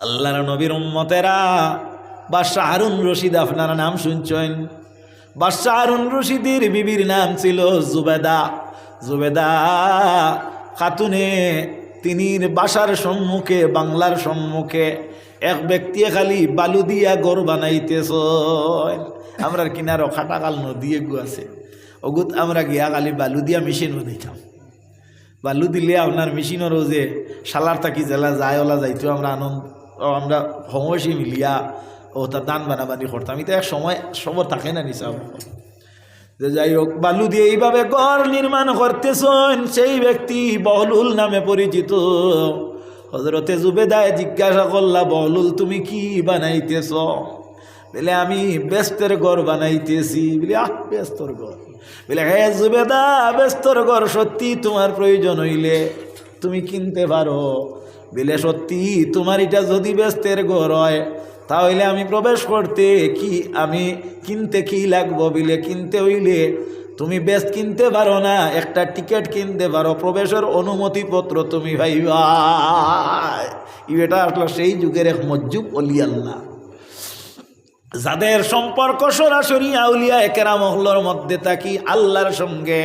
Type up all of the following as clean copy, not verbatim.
আল্লাহর নবীর উম্মতেরা, বাদশাহ হারুন রশিদ আপনারা নাম শুনছেন। বাদশাহ হারুন রশিদের বিবির নাম ছিল জুবেদা। জুবেদা খাতুনে তিনির বাসার সম্মুখে, বাংলার সম্মুখে এক ব্যক্তি খালি বালু দিয়া ঘর বানাইতেছ। আমরা কিনারও খাটাকাল নদী এগু আছে, ওগুত আমরা গিয়া খালি বালু দিয়া মেশিনও দিতাম। বালু দিলে আপনার মেশিনেরও যে সালার থাকি জেলা যায় ওলা যাইতো, আমরা আমরা সমসি মিলিয়া ও তার দান বানাবানি করতাম। এটা এক সময় সবর থাকে না নিসাব যে যাই হোক, বালু দিয়ে এইভাবে ঘর নির্মাণ করতেছেন। সেই ব্যক্তি বহলুল নামে পরিচিত। হযরতে জুবেদায় জিজ্ঞাসা করলা, বহলুল তুমি কি বানাইতেছ? বলে আমি বেস্তের ঘর বানাইতেছি। বলে বেস্তর ঘর? বলে হ্যাঁ জুবেদা, বেস্তর ঘর সত্যি তোমার প্রয়োজন হইলে তুমি কিনতে পারো। বলে সত্যি তোমার এটা যদি বেস্তের ঘর হয় তাহলে আমি প্রবেশ করতে কি আমি কিনতে কি লাগবো? বলে কিনতে হইলে তুমি বেস্ট কিনতে পারো না, একটা টিকিট কিনতে পারো, প্রবেশের অনুমতিপত্র তুমি ভাইবা। এটা আসলে সেই যুগের এক মজ্জুব অলি আল্লাহ, যাদের সম্পর্ক সরাসরি আউলিয়া কেরাম মহল্লার মধ্যে থাকি আল্লাহর সঙ্গে।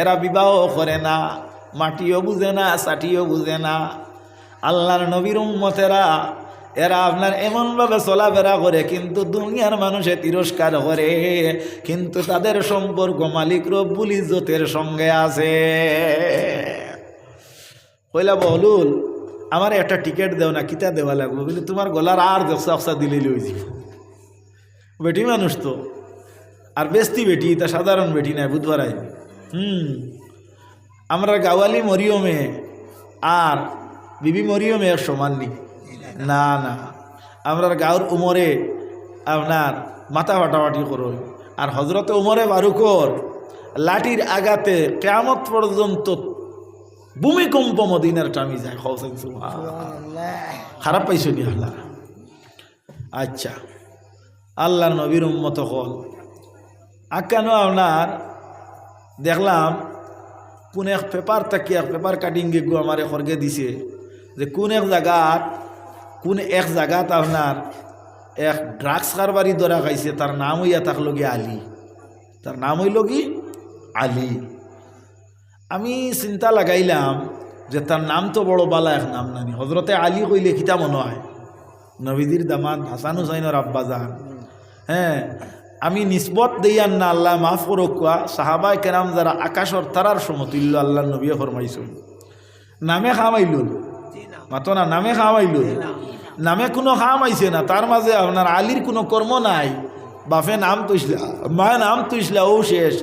এরা বিবাহ করে না, মাটিও বুঝে না, সাটিও বুঝে না। আল্লাহর নবীর উম্মতেরা এরা আপনার এমনভাবে চলাফেরা করে, কিন্তু দুনিয়ার মানুষে তিরস্কার করে, কিন্তু তাদের সম্পর্ক মালিক রব্বুল ইজ্জতের সঙ্গে আছে। কইলা বহলুল আমার একটা টিকিট দেও না, কিতা দেওয়া লাগবে? বলে তোমার গলার আর দশা দিলেই লইছি। বেটি মানুষ তো, আর বেস্তি বেটি, তা সাধারণ বেটি নাই, বুধবার আই। আমরা গাওয়ালি মরিয়মে আর বিবি মরিয়মে এক সমান নি? না না, আমরা গাঁর উমরে আপনার মাথা ফাটাফাটি করো। আর হজরতে উমরে ফারুকর লাঠির আঘাতে কিয়ামত পর্যন্ত ভূমিকম্প মদিনার টামি যায়। খারাপ পাইছো নি আল্লাহ? আচ্ছা, আল্লাহর নবীর উম্মত হল কেন আপনার দেখলাম কোন এক পেপার থাকি এক পেপার কাটিং গেগু আমার খরগে দিছে যে কোন এক জায়গাত আপনার এক ড্রাগস কারবারি ধরা খাইছে, তার নাম হইয়া থাকলো গিয়ে আলী। তার নাম হইল কি আলী। আমি চিন্তা লাগাইলাম যে তার নাম তো বড় বালা এক নাম নানি। হজরতে আলী কইলে খিতা মনে হয় নবীজির দামান হাসান হুসাইনের আব্বাজান। হ্যাঁ, আমি নিসবত দেইয়ান না, আল্লাহ মাফ করুক। সাহাবাই কেরাম যারা আকাশর তারার সমতুল্য আল্লাহ নবী ফরমাইছেন। নামে খামাইলুন মাতো না, নামে খামাইলুন, নামে কোনো খামাইছে না। তার মাঝে আপনার আলীর কোনো কর্ম নাই। বাপে নাম তুইসলা, মায়ে নাম তুইসলা, ও শেষ।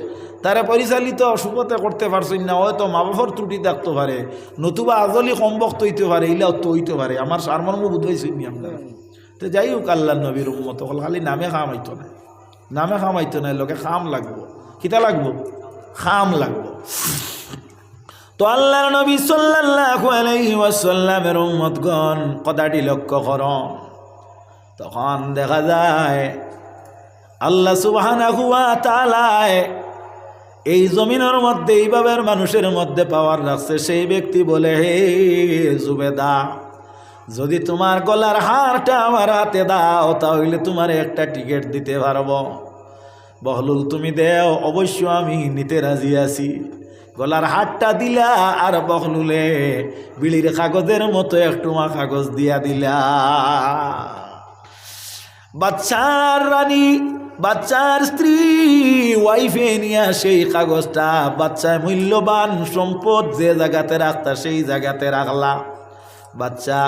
তারা পরিচালিত সুপথে করতে পারছেন না, হয়তো মা বাবার ত্রুটি থাকতে পারে, নতুবা আজলি কমবক্ত হইতে পারে, এইলাও তো হইতে পারে। আমার সারমর্ম বুঝাইছেন নি আপনারা? তো যাই হোক, আল্লাহ নবীর উম্মত হল খালি নামে খামাইতো না, নামে খামাইতো না, লোকে খাম লাগবো। কিতা লাগবো? খাম লাগবো। তো আল্লাহর নবী সাল্লাল্লাহু আলাইহি ওয়াসাল্লামের উম্মতগণ কথাটি লক্ষ্য করো। তখন দেখা যায় আল্লাহ সুবহানাহু ওয়া তাআলা এই জমিনের মধ্যে এইভাবে মানুষের মধ্যে পাওয়ার রাখছে। সেই ব্যক্তি বলে, হে জুবেদা, যদি তোমার গলার হারটা আমার হাতে দাও তাহলে তোমার একটা টিকিট দিতে পারবো। বহলুল তুমি দেও, অবশ্য আমি নিতে রাজি আছি। গলার হারটা দিলা আর বহলুলে বিড়ির কাগজের মতো একটু কাগজ দিয়া দিলা। বাচ্চার রানী, বাচ্চার স্ত্রী, ওয়াইফে নিয়া সেই কাগজটা, বাচ্চায় মূল্যবান সম্পদ যে জায়গাতে রাখতা সেই জায়গাতে রাখলা। বাচ্চা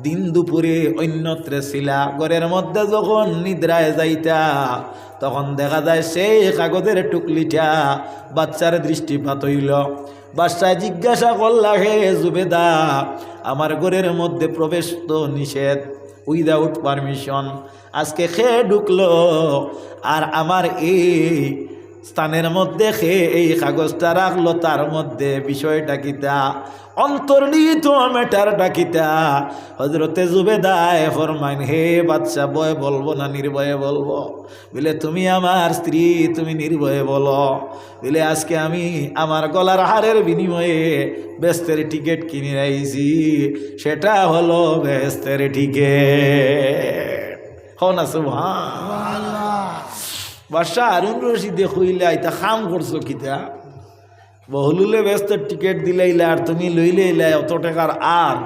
দিন দুপুরে অন্যত্রে ছিলা, ঘরের মধ্যে যখন নিদ্রায় যাইতা তখন দেখা যায় সেই কাগজের টুকলিটা বাচ্চার দৃষ্টিপাত হইল। বাচ্চায় জিজ্ঞাসা করলা, হে জুবেদা, আমার ঘরের মধ্যে প্রবেশ তো নিষেধ, উইদাউট পারমিশন। আজকে খেয়ে ঢুকলো আর আমার এই স্থানের মধ্যে খেয়ে এই কাগজটা রাখলো, তার মধ্যে বিষয়টা কিতা? অন্তর্নিহিত ম্যাটারটা কিতা? হজরতে জুবেদায় ফরমাইন, হে বাদশা, ভয় বলবো না নির্ভয়ে বলবো? বলে তুমি আমার স্ত্রী, তুমি নির্ভয়ে বলো। বলে আজকে আমি আমার গলার হারের বিনিময়ে বেহেশতের টিকিট কিনে আইছি, সেটা হলো বেহেশতের টিকিট। হো না সুবহানাল্লাহ। বাদশা হারুন রশিদে কইলা, এটা খাম করছো কিতা? বহলুলে বেহেশতের টিকিট দিলাইলা আর তুমি লইলাইলা অত টাকার। আর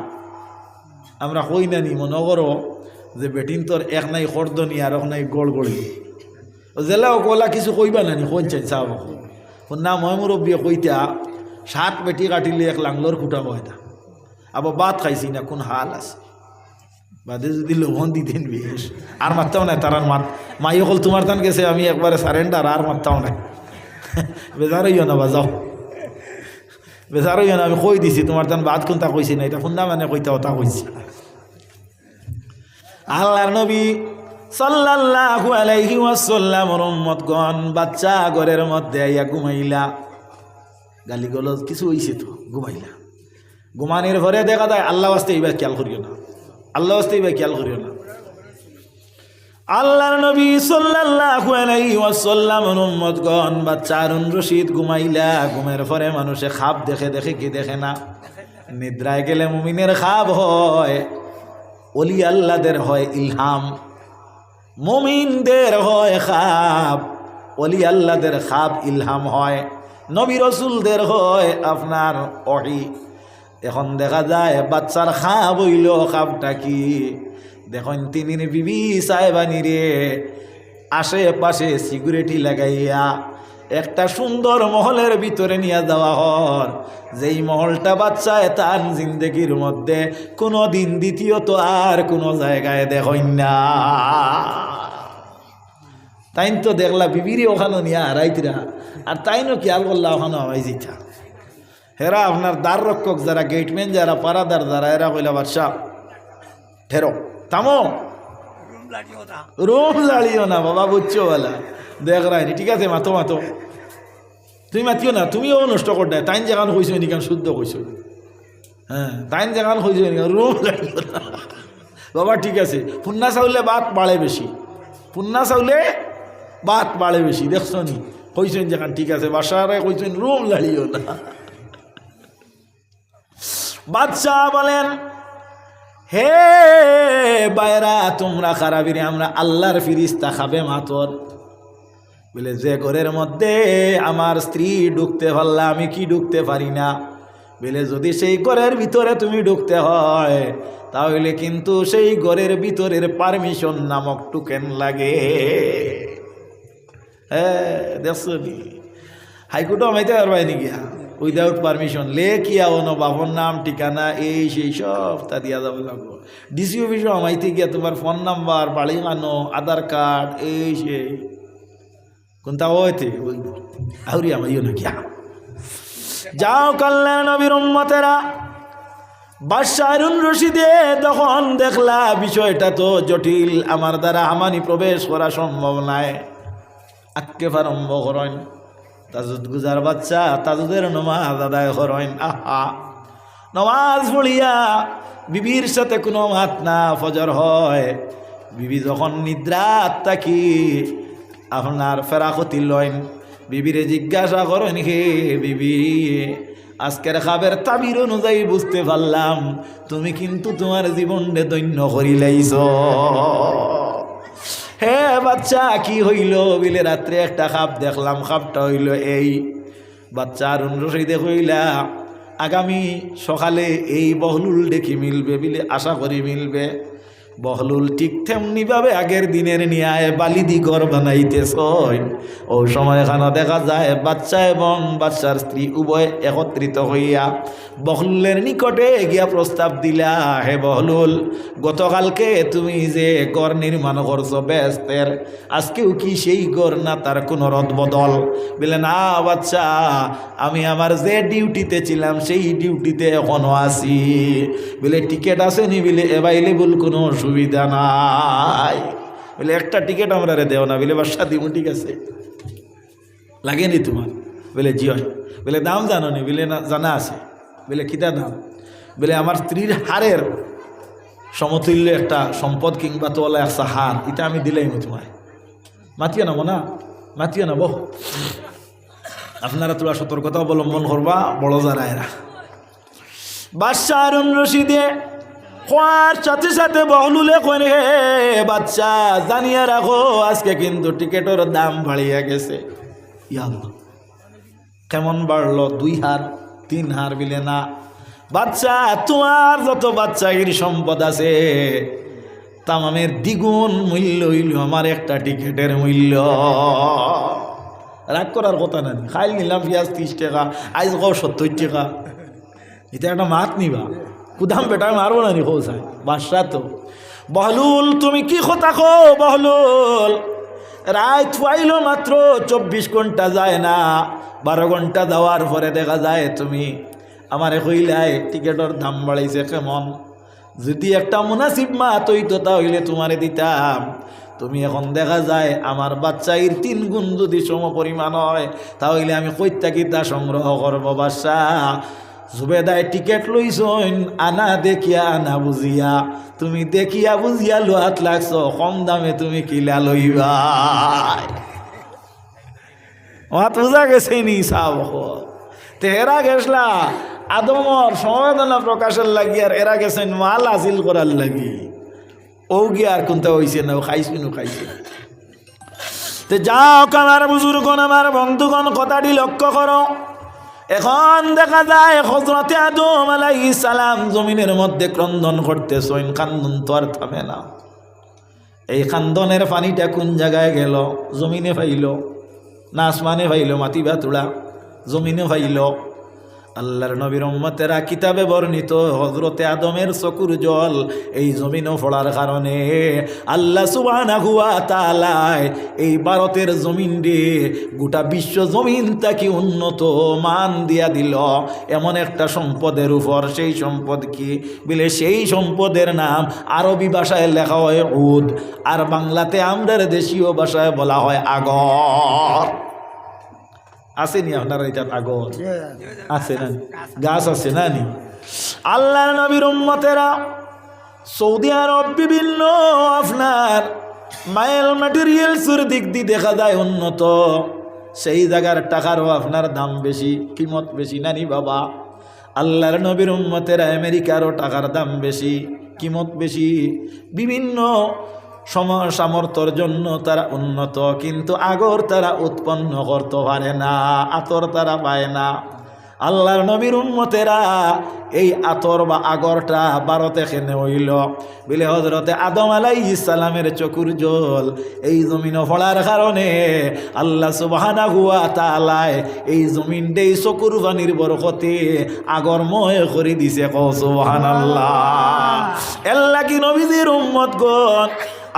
আমরা কই না নি মনে করো যে বেটিন তোর এক নাই খর্দনি আর এক নাই গড়গড়ি, জেলাও কলা কিছু কইবা নানি? কোন চাই চাও না মই মুরব্বী কইতা 7 বেটি কাটিলে 1 লাংলোর কুটাবো। এটা আবার বাদ খাইছি না, কোন হাল আছে? বাদে যদি লোভন দিতেন বেশ, আর মারতাও নাই তারার মাই হল তোমার তান গেছে, আমি একবারে সারেন্ডার, আর মারতাও নাই। বেজার হইও না, বাজাও বেজার হইও না, আমি কই দিছি তোমার তান বাদ কোনটা কইছি না, এটা শুননা মানে কইতা ওটা কইছি। আল্লাহর নবী সাল্লাল্লাহু আলাইহি ওয়াসাল্লাম উম্মতগণ বাচ্চা ঘরের মধ্যে আইয়া ঘুমাইলা। গালিগলজ কিছু হইছে তো ঘুমাইলা। ঘুমানির ঘরে দেখা যায় আল্লাহ ওয়াস্তে এইবার খেয়াল করিও না, আল্লাহ ওয়াস্তে এইবার খেয়াল করিও না। আল্লাহর নবী সাল্লাল্লাহু আলাইহি ওয়াসাল্লাম উম্মতগণ বাচ্চা হারুন রশিদ ঘুমাইলা। ঘুমের পরে মানুষে খাব দেখে, দেখে কি দেখে না? নিদ্রায় গেলে মুমিনের খাব হয়, ওলি আল্লাহদের হয় ইলহাম। মুমিনদের হয় খাব, ওলি আল্লাহদের খাব ইলহাম হয়, নবী রসুলদের হয় আপনার ওহী। এখন দেখা যায় বাচ্চার খাব হইল, খাবটা কি দেখুন, তিনির বিবি সাহেবানি রে আশেপাশে সিকিউরিটি লাগাইয়া একটা সুন্দর মহলের ভিতরে নিয়ে যাওয়া হর, যেই মহলটা বাচ্চায় তার জিন্দগির মধ্যে কোনো দিন দ্বিতীয়ত আর কোনো জায়গায় দেখেন না। তাই তো দেখলা বিবিরে ওখানে নিয়ে হারাইতরা, আর তাইনও খেয়াল করলা ওখানে হওয়াই যেটা। হেরা আপনার দ্বার রক্ষক যারা, গেটম্যান যারা, পারাদার যারা, এরা কইলা বাদশা ঠেরো, থামো, রুম লাড়িও না বাবা, বুঝছো বলা দেখ রায়নি, ঠিক আছে মাতো মাতো, তুমি মাতিও না, তুমিও নষ্ট করতে। তাইন যেখান কইছো নিকান শুদ্ধ কইছো, হ্যাঁ তাইন যেখান কইছো নিকান রুম লাড়িও না বাবা, ঠিক আছে। পুন্না চাউলে বাত বাড়ে বেশি, পুন্না চাউলে বাত বাড়ে বেশি, দেখছো নি কইছেন যেখান, ঠিক আছে। বাসারে কইছেন রুম লাড়িও না। বাদশাহ বলেন, হে বাইরা তোমরা খারাপিরে, আমরা আল্লাহর ফিরিস্তা খাবে মাতর। বলে যে ঘরের মধ্যে আমার স্ত্রী ঢুকতে পারলা, আমি কি ঢুকতে পারি না? বলে যদি সেই ঘরের ভিতরে তুমি ঢুকতে হয়, তাহলে কিন্তু সেই ঘরের ভিতরের পারমিশন নামক টোকেন লাগে। হ্যাঁ দেখছি হাইকোর্টও আমাইতে পারবাই নাকি উইদাউট পারমিশন, লেখিয়া অন বাপর নাম ঠিকানা এই সেই সব তা দিয়া যাবে লাগবো। ডিসি অফিসও আমাইতে গিয়া তোমার ফোন নাম্বার, বাড়ি আনো, আধার কার্ড, এই সেই কোনটা হইতে ওই আউরি আমাইও না গিয়া। যাও কল্যাণ নবীর উম্মতেরা, বাদশা হারুন রশিদে তখন দেখলা বিষয়টা তো জটিল, আমার দ্বারা আমানি প্রবেশ করা সম্ভব নাই। আক্কে আরম্ভ করেন তাজুদ গুজার বাচ্চা, তাজুদের নমাজ আদায় করেন। আহা নমাজ পড়িয়া বিবির সাথে কোনো মাত না, ফজর হয়, বিবি যখন নিদ্রা তাকি আপনার ফেরাকতি লইন, বিবিরে জিজ্ঞাসা করেন, হে বিবি আজকের খাবের তাবির অনুযায়ী বুঝতে পারলাম তুমি কিন্তু তোমার জীবনে দৈন্য করিলাইছ। হে বাচ্চা কি হইল? বিলে রাত্রে একটা খাপ দেখলাম, খাপটা হইল এই। বাচ্চা হারুন রশিদে কইলা, আগামী সকালে এই বহলুল দেখি মিলবে, বিলে আশা করি মিলবে। বহলুল ঠিক তেমনিভাবে আগের দিনের নিয়ে বালিদি ঘর বানাইতেছ। ও সময় এখানে দেখা যায় বাচ্চা এবং বাচ্চার স্ত্রী উভয় একত্রিত হইয়া বহলুলের নিকটে গিয়া প্রস্তাব দিলা, হে বহলুল গতকালকে তুমি যে ঘর নির্মাণ করছো বেহেশতের, আজকেও কি সেই ঘর না তার কোনো রদ বদল? বলে না বাচ্চা, আমি আমার যে ডিউটিতে ছিলাম সেই ডিউটিতে এখনো আছি। বলে টিকিট আছে নি? বলে অ্যাভাইলেবল কোনো সুবিধা নাই। বলে একটা টিকিট আমরা রে দেও না? বলে বাসা দিব, ঠিক আছে লাগেনি তোমার? বলে জি হয়। বলে দাম জানো নি? বলে না জানা আছে। বলে কিতা দাম? বলে আমার স্ত্রীর হারের সমতুল্য একটা সম্পদ কিংবা তোলা একটা হার, এটা আমি দিলেই তোমায়। মাতিও নাবো না, মাতিও নাবো। আপনারা তোরা সতর্কতা অবলম্বন করবা, বড় যারা এরা। বাদশাহ হারুন রশিদে হওয়ার সাথে সাথে বহলুলে কনে, হে বাচ্চা জানিয়ে রাখো আজকে কিন্তু টিকেটের দাম বাড়িয়া গেছে। ইয়াল্লাহ, কেমন বাড়লো? 2 হার 3 হার বিলে না। বাচ্চা, তোমার যত বাচ্চাগির সম্পদ আছে তামামের দ্বিগুণ মূল্য হইল আমার একটা টিকেটের মূল্য। রাগ করার কথা না, খাইল নিলাম পেঁয়াজ 30 টাকা, আজ কও 70 টাকা। এটা একটা মাত নিবা, কুদাম বেটা মারবো না নি খোঁজায় বাদশা। তো বহলুল তুমি কি কথা কো? বহলুল রাত পাইল মাত্র 24 ঘন্টা যায় না, 12 ঘন্টা যাওয়ার পরে দেখা যায় তুমি আমারে কইলাই টিকেটের দাম বাড়াইছে কেমন? যদি একটা মুনাসিব মাত হইতো তাহলে তোমারে দিতাম। তুমি এখন দেখা যায় আমার বাচ্চাইর 3 গুণ যদি সম পরিমাণ হয় তাহলে আমি কইতা কিতা সংগ্রহ করবো। বাদশা জুবেদায় টিকেট লইছইন আনা দেখিয়া আনা বুঝিয়া, তুমি দেখিয়া বুঝিয়া লোহাত লাগছ, কম দামে তুমি কিলা লইবা। মাত বুঝা গেছে নি সাব তেরা গেছলা আদমর সমবেদনা প্রকাশের লাগি, আর এরা গেছেন মাল হাসিল করার লাগি। ও গিয়ে আর কোনটা হয়েছে না, খাইছিনু খাইছে। তে যাও আমার বুজুর্গণ, আমার বন্ধুগণ, কথাটি লক্ষ্য করো। এখন দেখা যায় হযরতে আদম আলাইহিস সালাম জমিনের মধ্যে ক্রন্দন করতেছেন, কান্দন তো আর থামে না। এই কান্দনের পানিটা কোন জায়গায় গেল? জমিনে ফাইল না আসমানে ফাইল? মাটি বাতুড়া জমিনে ফাইল। আল্লাহর নবীর উম্মতেরা কিতাবে বর্ণিত হযরতে আদমের চকুর জল এই জমিনও পড়ার কারণে আল্লাহ সুবহানাহু ওয়া তাআলা এই ভারতের জমিন রে গোটা বিশ্ব জমিন তাকে উন্নত মান দিয়া দিল এমন একটা সম্পদের উপর। সেই সম্পদ কি বলে? সেই সম্পদের নাম আরবি ভাষায় লেখা হয় উদ, আর বাংলাতে আমাদের দেশীয় ভাষায় বলা হয় আগর। আসেনি আপনারা এটা আগর? আছে না? গাছ আছে না নি? আল্লাহর নবীর উম্মতেরা সৌদি আরব বিভিন্ন আপনার মাইল ম্যাটেরিয়ালসের দিক দিয়ে দেখা যায় উন্নত, সেই জায়গার টাকারও আপনার দাম বেশি, কিমত বেশি না নি বাবা? আল্লাহর নবীর উম্মতেরা আমেরিকারও টাকার দাম বেশি, কিমত বেশি। বিভিন্ন সামর্থ্যর জন্য তারা উন্নত, কিন্তু আগর তারা উৎপন্ন করতে পারে না, আতর তারা পায় না। আল্লাহর নবীর উম্মতেরা এই আতর বা আগরটা ভারতে খেনে হইল বলে হযরতে আদম আলাইহিস সালামের চকুর জল এই জমিনে পড়ার কারণে আল্লাহ সুবহানাহু ওয়া তাআলা এই জমিনটাই চকুর পানির বরকতে আগরময় করে দিছে। কও সুবহানাল্লাহ। আল্লাহ কি নবীর উম্মতগণ,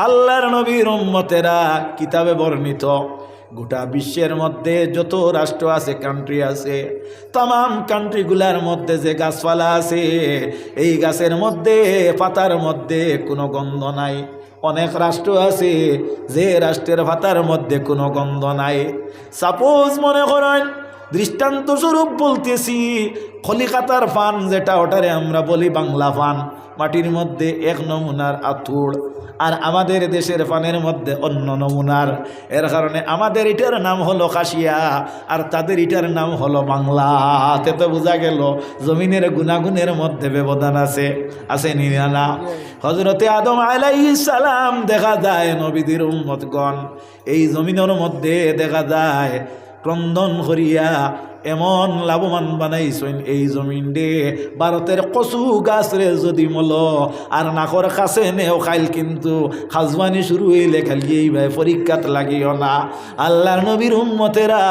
আল্লাহর নবীর উম্মতেরা কিতাবে বর্ণিত গোটা বিশ্বের মধ্যে যত রাষ্ট্র আছে, কান্ট্রি আছে, তাম কান্ট্রিগুলার মধ্যে যে গাছপালা আছে এই গাছের মধ্যে পাতার মধ্যে কোনো গন্ধ নাই। অনেক রাষ্ট্র আছে যে রাষ্ট্রের পাতার মধ্যে কোনো গন্ধ নাই। সাপোজ মনে করেন দৃষ্টান্ত স্বরূপ বলতেছি, কলিকাতার পান যেটা, ওটারে আমরা বলি বাংলা পান, মাটির মধ্যে এক নমুনার আতুর, আর আমাদের দেশের পানের মধ্যে অন্য নমুনার। এর কারণে আমাদের এটার নাম হলো কাশিয়া আর তাদের এটার নাম হলো বাংলা। তে তো বোঝা গেল জমিনের গুণাগুণের মধ্যে ব্যবধান আছে, আছে না? হযরতে আদম আলাইহিস সালাম দেখা যায় নবীদের উম্মতগণ এই জমিনের মধ্যে দেখা যায় ক্রন্দন করিয়া এমন লাভবান বানাইছেন এই জমিন রে। ভারতের কচু গাছ রে যদি মল আর নাকর কাছে নেও খাইল, কিন্তু খাজবানি শুরু হইলে খালি এই ভাই পরীক্ষাত লাগিও না। আল্লাহর নবীর উম্মতেরা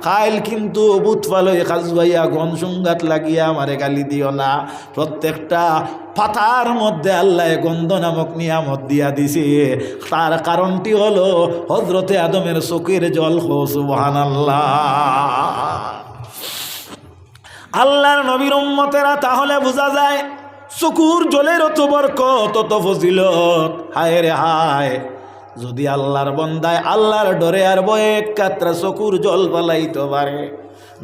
খাইল কিন্তু বুত ফালই খাজবাইয়া গন সুঙ্গাত লাগিয়া আমারে গালি দিও না। প্রত্যেকটা পাতার মধ্যে আল্লাহ গন্ধ নামক নিয়ামত দিয়া দিছে, তার কারণটি হলো হযরতে আদমের চোখের জল। সুবহানাল্লাহ। আল্লাহর নবীর উম্মতেরা তাহলে বোঝা যায় চকুর জলের অত বরকত, তত ফজিলত। হায় রে হায়, যদি আল্লাহর বন্দায় আল্লাহর ডরে আর বয়ে কাতরা চকুর জল পালাইতে পারে।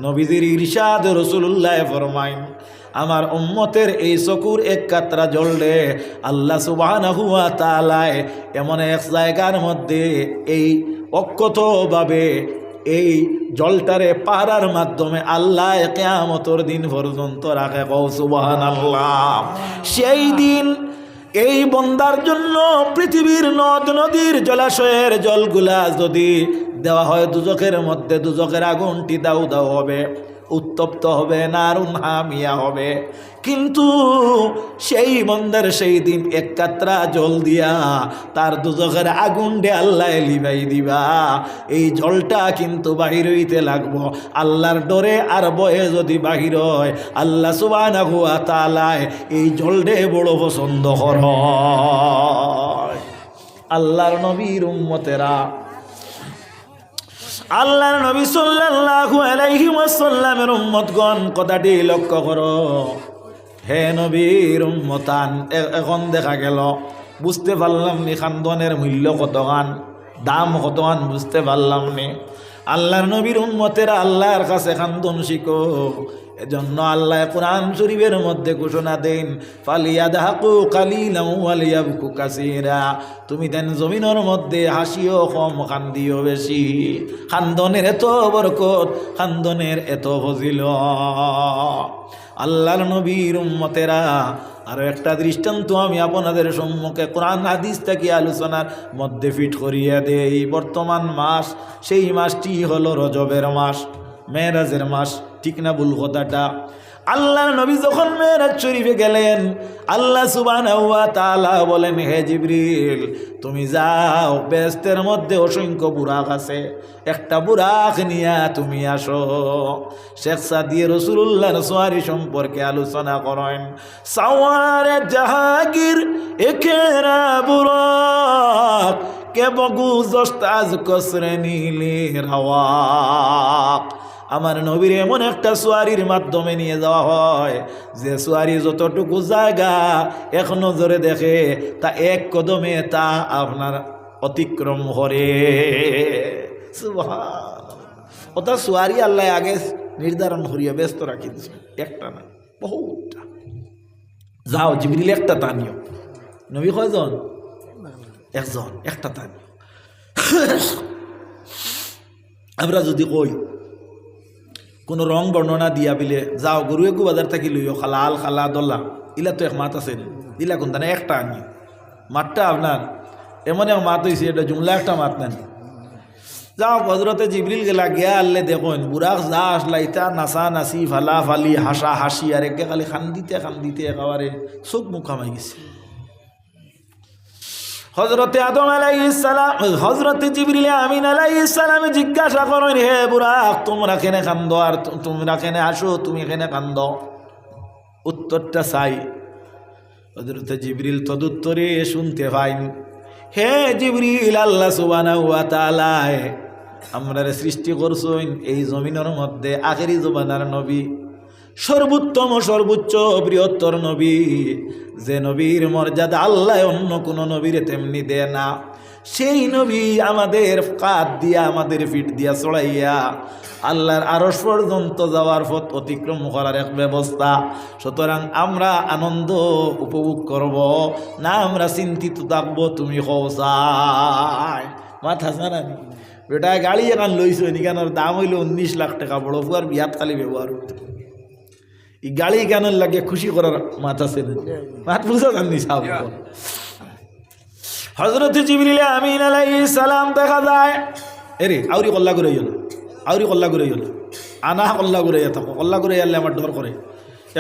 নবীজির ইরশাদ রাসূলুল্লাহ ফরমাইন, আমার উম্মতের এই চকুর এক কাতরা জ্বললে আল্লাহ সুবহানাহু ওয়া তাআলা এমন এক জায়গার মধ্যে এই অক্ষতভাবে এই জলটারে পাহারার মাধ্যমে আল্লাহ কিয়ামতের দিন পর্যন্ত রাখে। কও সুবহানাল্লাহ। সেই দিন এই বন্দার জন্য পৃথিবীর নদ নদীর জলাশয়ের জলগুলা যদি দেওয়া হয় দুজখের মধ্যে, দুজখের আগুনটি দাউ দাউ হবে, উত্তপ্ত হবে, নারুন হামিয়া হবে। কিন্তু সেই বন্দার সেই দিন এক কাতরা জল দিয়া তার দুজখের আগুন ডে আল্লাহ লিবাই দিবা। এই জলটা কিন্তু বাহির হইতে লাগবো আল্লাহর ডরে আর বয়ে যদি বাহির হয় আল্লাহ সুবহানাহু ওয়া তাআলা এই জলডে বড় পছন্দ কর। আল্লাহর নবীর উম্মতেরা, আল্লাহর নবী সাল্লাল্লাহু আলাইহি ওয়াসাল্লামের উম্মতগণ কথাটি লক্ষ্য করো। হে নবীর উম্মতান, এখন দেখা গেল বুঝতে পারলাম নি খান্দনের মূল্য কতখান, দাম কতখান বুঝতে পারলাম নি। আল্লাহর নবীর উম্মতেরা আল্লাহর কাছে খান্দন শিখো। এজন্য আল্লাহ কোরআন শরীফের মধ্যে ঘোষণা দেন, ফালিয়াদহাকু কালিলান ওয়ালিয়াবকু কাসীরা। তুমি দেন জমিনের মধ্যে হাসিও কম, কান্দিও বেশি। খান্দনের এত বরকত, খান্দনের এত ফজিলত। আল্লাহর নবীর উম্মতেরা, আরো একটা দৃষ্টান্ত আমি আপনাদের সম্মুখে কোরআন হাদিস থেকে আলোচনার মধ্যে ফিট করিয়া দেই। বর্তমান মাস, সেই মাসটি হলো রজবের মাস, মেরাজের মাস। ঠিক না ভুল কথাটা? আল্লাহর নবী যখন মেরাজ শরীফে গেলেন, আল্লাহ সুবহানাহু ওয়া তাআলা বলেন, হে জিবরিল তুমি যাও, বেহেশতের মধ্যে অসংখ্য বুরাক আছে, একটা বুরাক নিয়া তুমি আসো। শেখ সাদী রাসূলুল্লাহর সোয়ারি সম্পর্কে আলোচনা করেন, সাওয়ারে জাহাঙ্গীর একেরা বুরাক কে বগু জস্তাজ কসরে নীলি রাওয়াক। আমার নবীর এমন একটা সোয়ারির মাধ্যমে নিয়ে যাওয়া হয় যে সোয়ারি যতটুকু জায়গা এক নজরে দেখে তা এক কদমে তা আপনার অতিক্রম করে। সুবহানাল্লাহ। ওটা সোয়ারি আল্লাহ আগে নির্ধারণ করিয়া ব্যস্ত রাখি দিচ্ছে, একটা না বহুটা। যাও জিবরিল একটা টানিও। নবী কয়জন? একজন, একটা টানিও। আমরা যদি কই কোনো রং বর্ণনা দিয়া বিলে যাও গরু একু বাজার থাকি লইও, খালাল খালা দল্লা, ইলা তো এক মাত আছে, ইলা কোন না একটা আনি মাতটা আপনার এমন এক মাত হয়েছে, এটা জুমলা একটা মাত নেন। যাও হজরতে জিবরিল গেলা, গিয়া আল্লে দেখুন বুরাক যা আসলা ইতা নাচা নাচি, ফালা ফালি, হাসা হাসি, আর একে খালি খান্দিতে একেবারে চোখ মুখ খামাই গেছে। হযরতে আদম আলাইহিস সালাম, হযরতে জিবরিল আমিন আলাইহিস সালামে জিজ্ঞাসা করেন, হে বুরাক তোমরা কেনে কান্দো, আর তোমরা কেনে আসো, তুমি কেনে কান্দো? উত্তরটা চাই। হযরতে জিবরিল তদুত্তরে শুনতে পাইন, হে জিবরিল আল্লাহ সুবহানাহু ওয়া তাআলা আমরারে সৃষ্টি করছেন এই জমিনের মধ্যে আখেরি জমানার নবী, সর্বোত্তম সর্বোচ্চ বৃহত্তর নবী, যে নবীর মর্যাদা আল্লাহ অন্য কোন নবীরে তেমনি দেয় না। সেই নবী আমাদের কাঁধ দিয়া, আমাদের পিঠ দিয়া চড়াইয়া আল্লাহর আরশ পর্যন্ত যাওয়ার পথ অতিক্রম করার এক ব্যবস্থা। সুতরাং আমরা আনন্দ উপভোগ করব না আমরা চিন্তিত থাকবো? তুমি কৌসায় মাথা জানানি বেটা গাড়ি এখন লইছো নিকানোর দাম হইল 19 লাখ টাকা, বড় ফুয়ার বিয়াত খালি ব্যবহার হতো। এই গাড়ি কেন লাগে খুশি করার মাথা ছিল, মাত বুঝা জানি সাহেব। হযরত জিবরিল আমিন আলাইহিস সালাম দেখা যায়, এরে আউরি কল্লা করে গেল, আউরি কল্লা করে গেল, আনা কল্লা করে থাকো, কল্লা করে গেলে আমার ডর করে।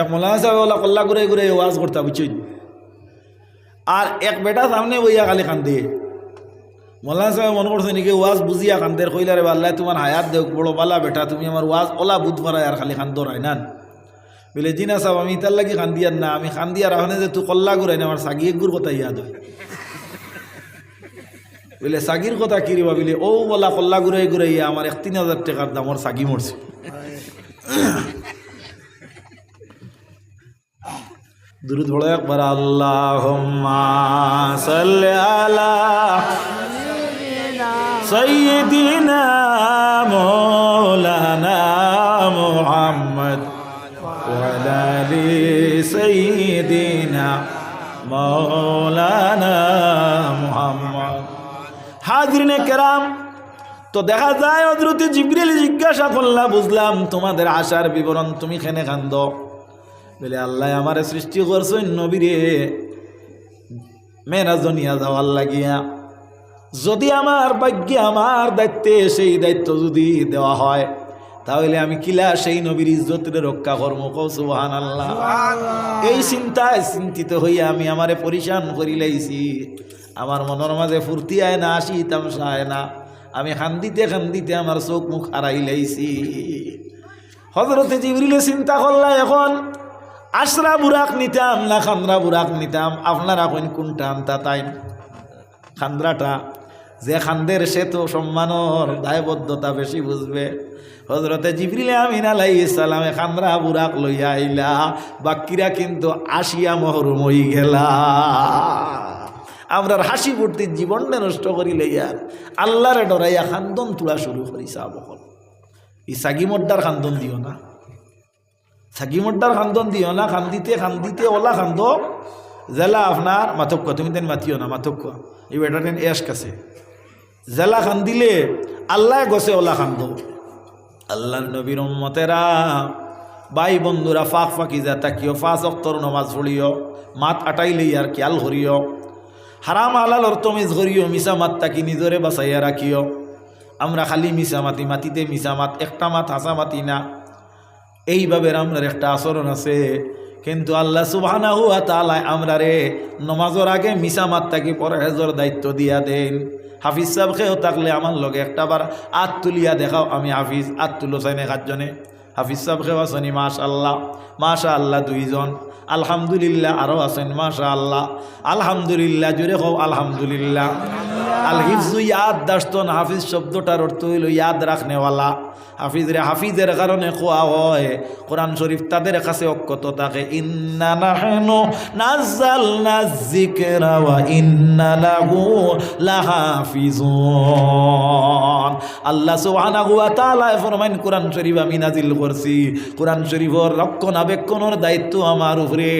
এক মৌলানা সাহেব ওলা কল্লা করে ঘুরে ওয়াজ করতে বুঝছেন, আর এক বেটা সামনে বইয়া খালি কান্দে। মৌলানা সাহেব মনে করছে নাকি ওয়াজ বুঝিয়া কান্দের, কইলারে আল্লাহ তোমার হায়াত দেখ, বড় বালা বেটা তুমি আমার ওয়াজ ওলা বুধ মারায় আর খালি কান্দর হয় না। বলে জিনা সাহেব আমি তার লাগি খান্দিয়ার না, আমি খান্দিয়ার আহনে যে তুই কল্লা ঘুরাই না, আমার সাগি একগুর কথা ইয়াদ হয়। বলে সাগির কথা কি রে ভাবিলে, ও বলা কল্লা ঘুরাই ঘুরাইয়া আমার 3,000 টাকার দামর সাগি মরছে। দুরূদ পড়ো একবার, আল্লাহুম্মা সাল্লি আলা সাইয়্যিদিনা মাওলানা মুহাম্মদ ওয়া আলা আলিহি হাজরিনে কেরাম, তো দেখা যায় হযরত জিবরিল জিজ্ঞাসা করলা, বুঝলাম তোমাদের আশার বিবরণ, তুমি কেনে কান্দ? বলে আল্লাহ আমারে সৃষ্টি করছেন নবীরে মেরাজ নিয়া যাওয়ার লাগিয়া। যদি আমার ভাগ্যে আমার দায়িত্বে সেই দায়িত্ব যদি দেওয়া হয়, তাহলে আমি কিলা সেই নবীর ইজ্জতের রক্ষা করব। কও সুবহানাল্লাহ। এই চিন্তায় চিন্তিত হইয়া আমি আমারে পরিশান করি লাইছি। আমার মনের মাঝে ফুর্তি আয় না, হাসি তামসা আয় না। আমি কান্দিতে কান্দিতে আমার চোখ মুখ হারাই লাইছি। হযরতে জিবরিলে চিন্তা করলা, এখন আশরা বুরাক নিতাম না খান্দ্রা বুরাক নিতাম? আপনারা কইন কোনটা আনতা? তাই খান্দ্রাটা, যে খান্দের সে তো সম্মানর দায়বদ্ধতা বেশি বুঝবে। হযরতে জিবরিলে আমিন আলাইহিস সালামে খান্দ্রা বুরাক লইয়া আইলা, বাকিরা কিন্তু আসিয়া মহরুম হই গেলা। আমরার হাসি ফুর্তির জীবনটা নষ্ট করি লইয়া আল্লাহরে ডরাইয়া খান্দন তোলা শুরু করি। সাবকল ই সাগিমড্ডার খান্দন দিও না, সাগিমড্ডার খান্দন দিও না। খান্দিতে খান্দিতে ওলা খান্দ জেলা আপনার মাথক্য, তুমি তেন মাতিও না মাথক্য, এই বেটা টেন এস কাছে জেলা খান্দিলে আল্লাহ গছে ওলা খান্দ। আল্লাহর নবীর উম্মতেরা, ভাই বন্ধুরা, ফাঁক ফাঁকি যা তাকিও, 5 ওয়াক্তর নামাজ পড়িও, মাত আটাইলেই আর খেয়াল করিও, হারাম হালালর তমিজ করিও, মিছা মাত তাকি নিজরে বাঁচাইয়া রাখিও। আমরা খালি মিছা মাতি, মাতিতে মিছা মাত, একটা মাত হাসা মাতি না। এইভাবে আমরা একটা আচরণ আছে। কিন্তু আল্লাহ সুবহানাহু ওয়া তাআলা আমরা রে নমাজের আগে মিছা মাত তাকি পরহেজর দায়িত্ব দিয়া দেন। হাফিজ সাহেব খেয়েও থাকলে আমার লগে একটাবার আত তুলিয়া দেখাও, আমি হাফিজ। আত তুলো চাইনে 7 জনে? হাফিজ সাহেব খেয়েও আছেন মাশাআল্লাহ, মাশাআল্লাহ 2 জন, আলহামদুলিল্লাহ আরও আছেন মাশাআল্লাহ, আলহামদুলিল্লাহ। জোরে কও আলহামদুলিল্লাহ। আল হিফজু ইয়াদ দাস্তন, হাফিজ শব্দটার অর্থ হইল ইয়াদ রাখনেওয়ালা। হাফিজরে হাফিজের কারণে কোয়া হয়, কোরআন শরীফ তাদের কাছে অক্ষত থাকে। ইন্না নাহনু নাযালনা যিকরা ওয়া ইন্না লাহু লাহাফিজুন। আল্লাহ সুবহানাহু ওয়া তাআলা ফরমান, কোরআন শরীফ আমি নাজিল করছি, কোরআন শরীফের রক্ষণাবেক্ষণের দায়িত্ব আমার উপরে।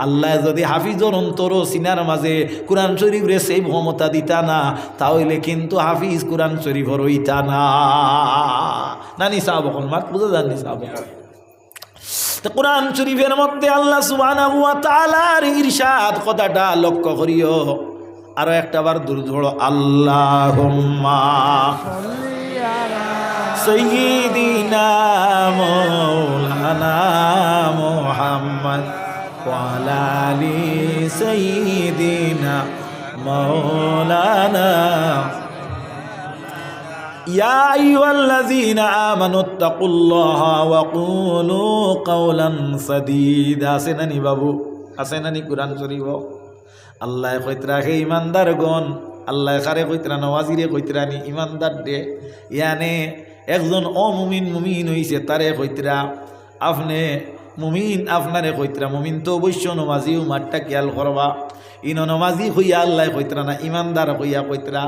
আল্লাহ যদি হাফিজর অন্তর সিনার মাঝে কোরআন শরীফরে সেই ক্ষমতা দিতা না, তাহলে কিন্তু হাফিজ কোরআন শরীফর হইতা না। নানি সাহাব মাত বুঝে যান নি সাহাব। তো কোরআন শরীফের মধ্যে আল্লাহ সুবহানাহু ওয়া তাআলার ইরশাদ কথাটা লক্ষ্য করিও। আরো একটা বার দুরূদ আল্লাহুম্মা সাইয়্যিদিনা মাওলানা মুহাম্মদ ওয়া আলা আলি সাইয়্যিদিনা মাওলানা ইয়া আইয়ুহাল্লাযীনা আমানুত্তাকুল্লাহা ওয়া কুলু কাওলান সাদীদা। আছে নানি বাবু, আছে নানি কোরআন শরীফ? আল্লাহ কইতরা হে ইমানদারগণ, আল্লাহ কারে কইতরা? নওয়াজিরে কইতরা নি ইমানদার দে, ইয়ানে একজন অমুমিন মুমিন হইছে তারে কইতরা। আপনি মুমিন আপনারে কইতরা। মুমিন তো অবশ্য নমাজিও, মাঠটা খেয়াল করবা। ইনো নমাজি হইয়া আল্লাহ কইতরা না, ইমানদার হইয়া কইতরা।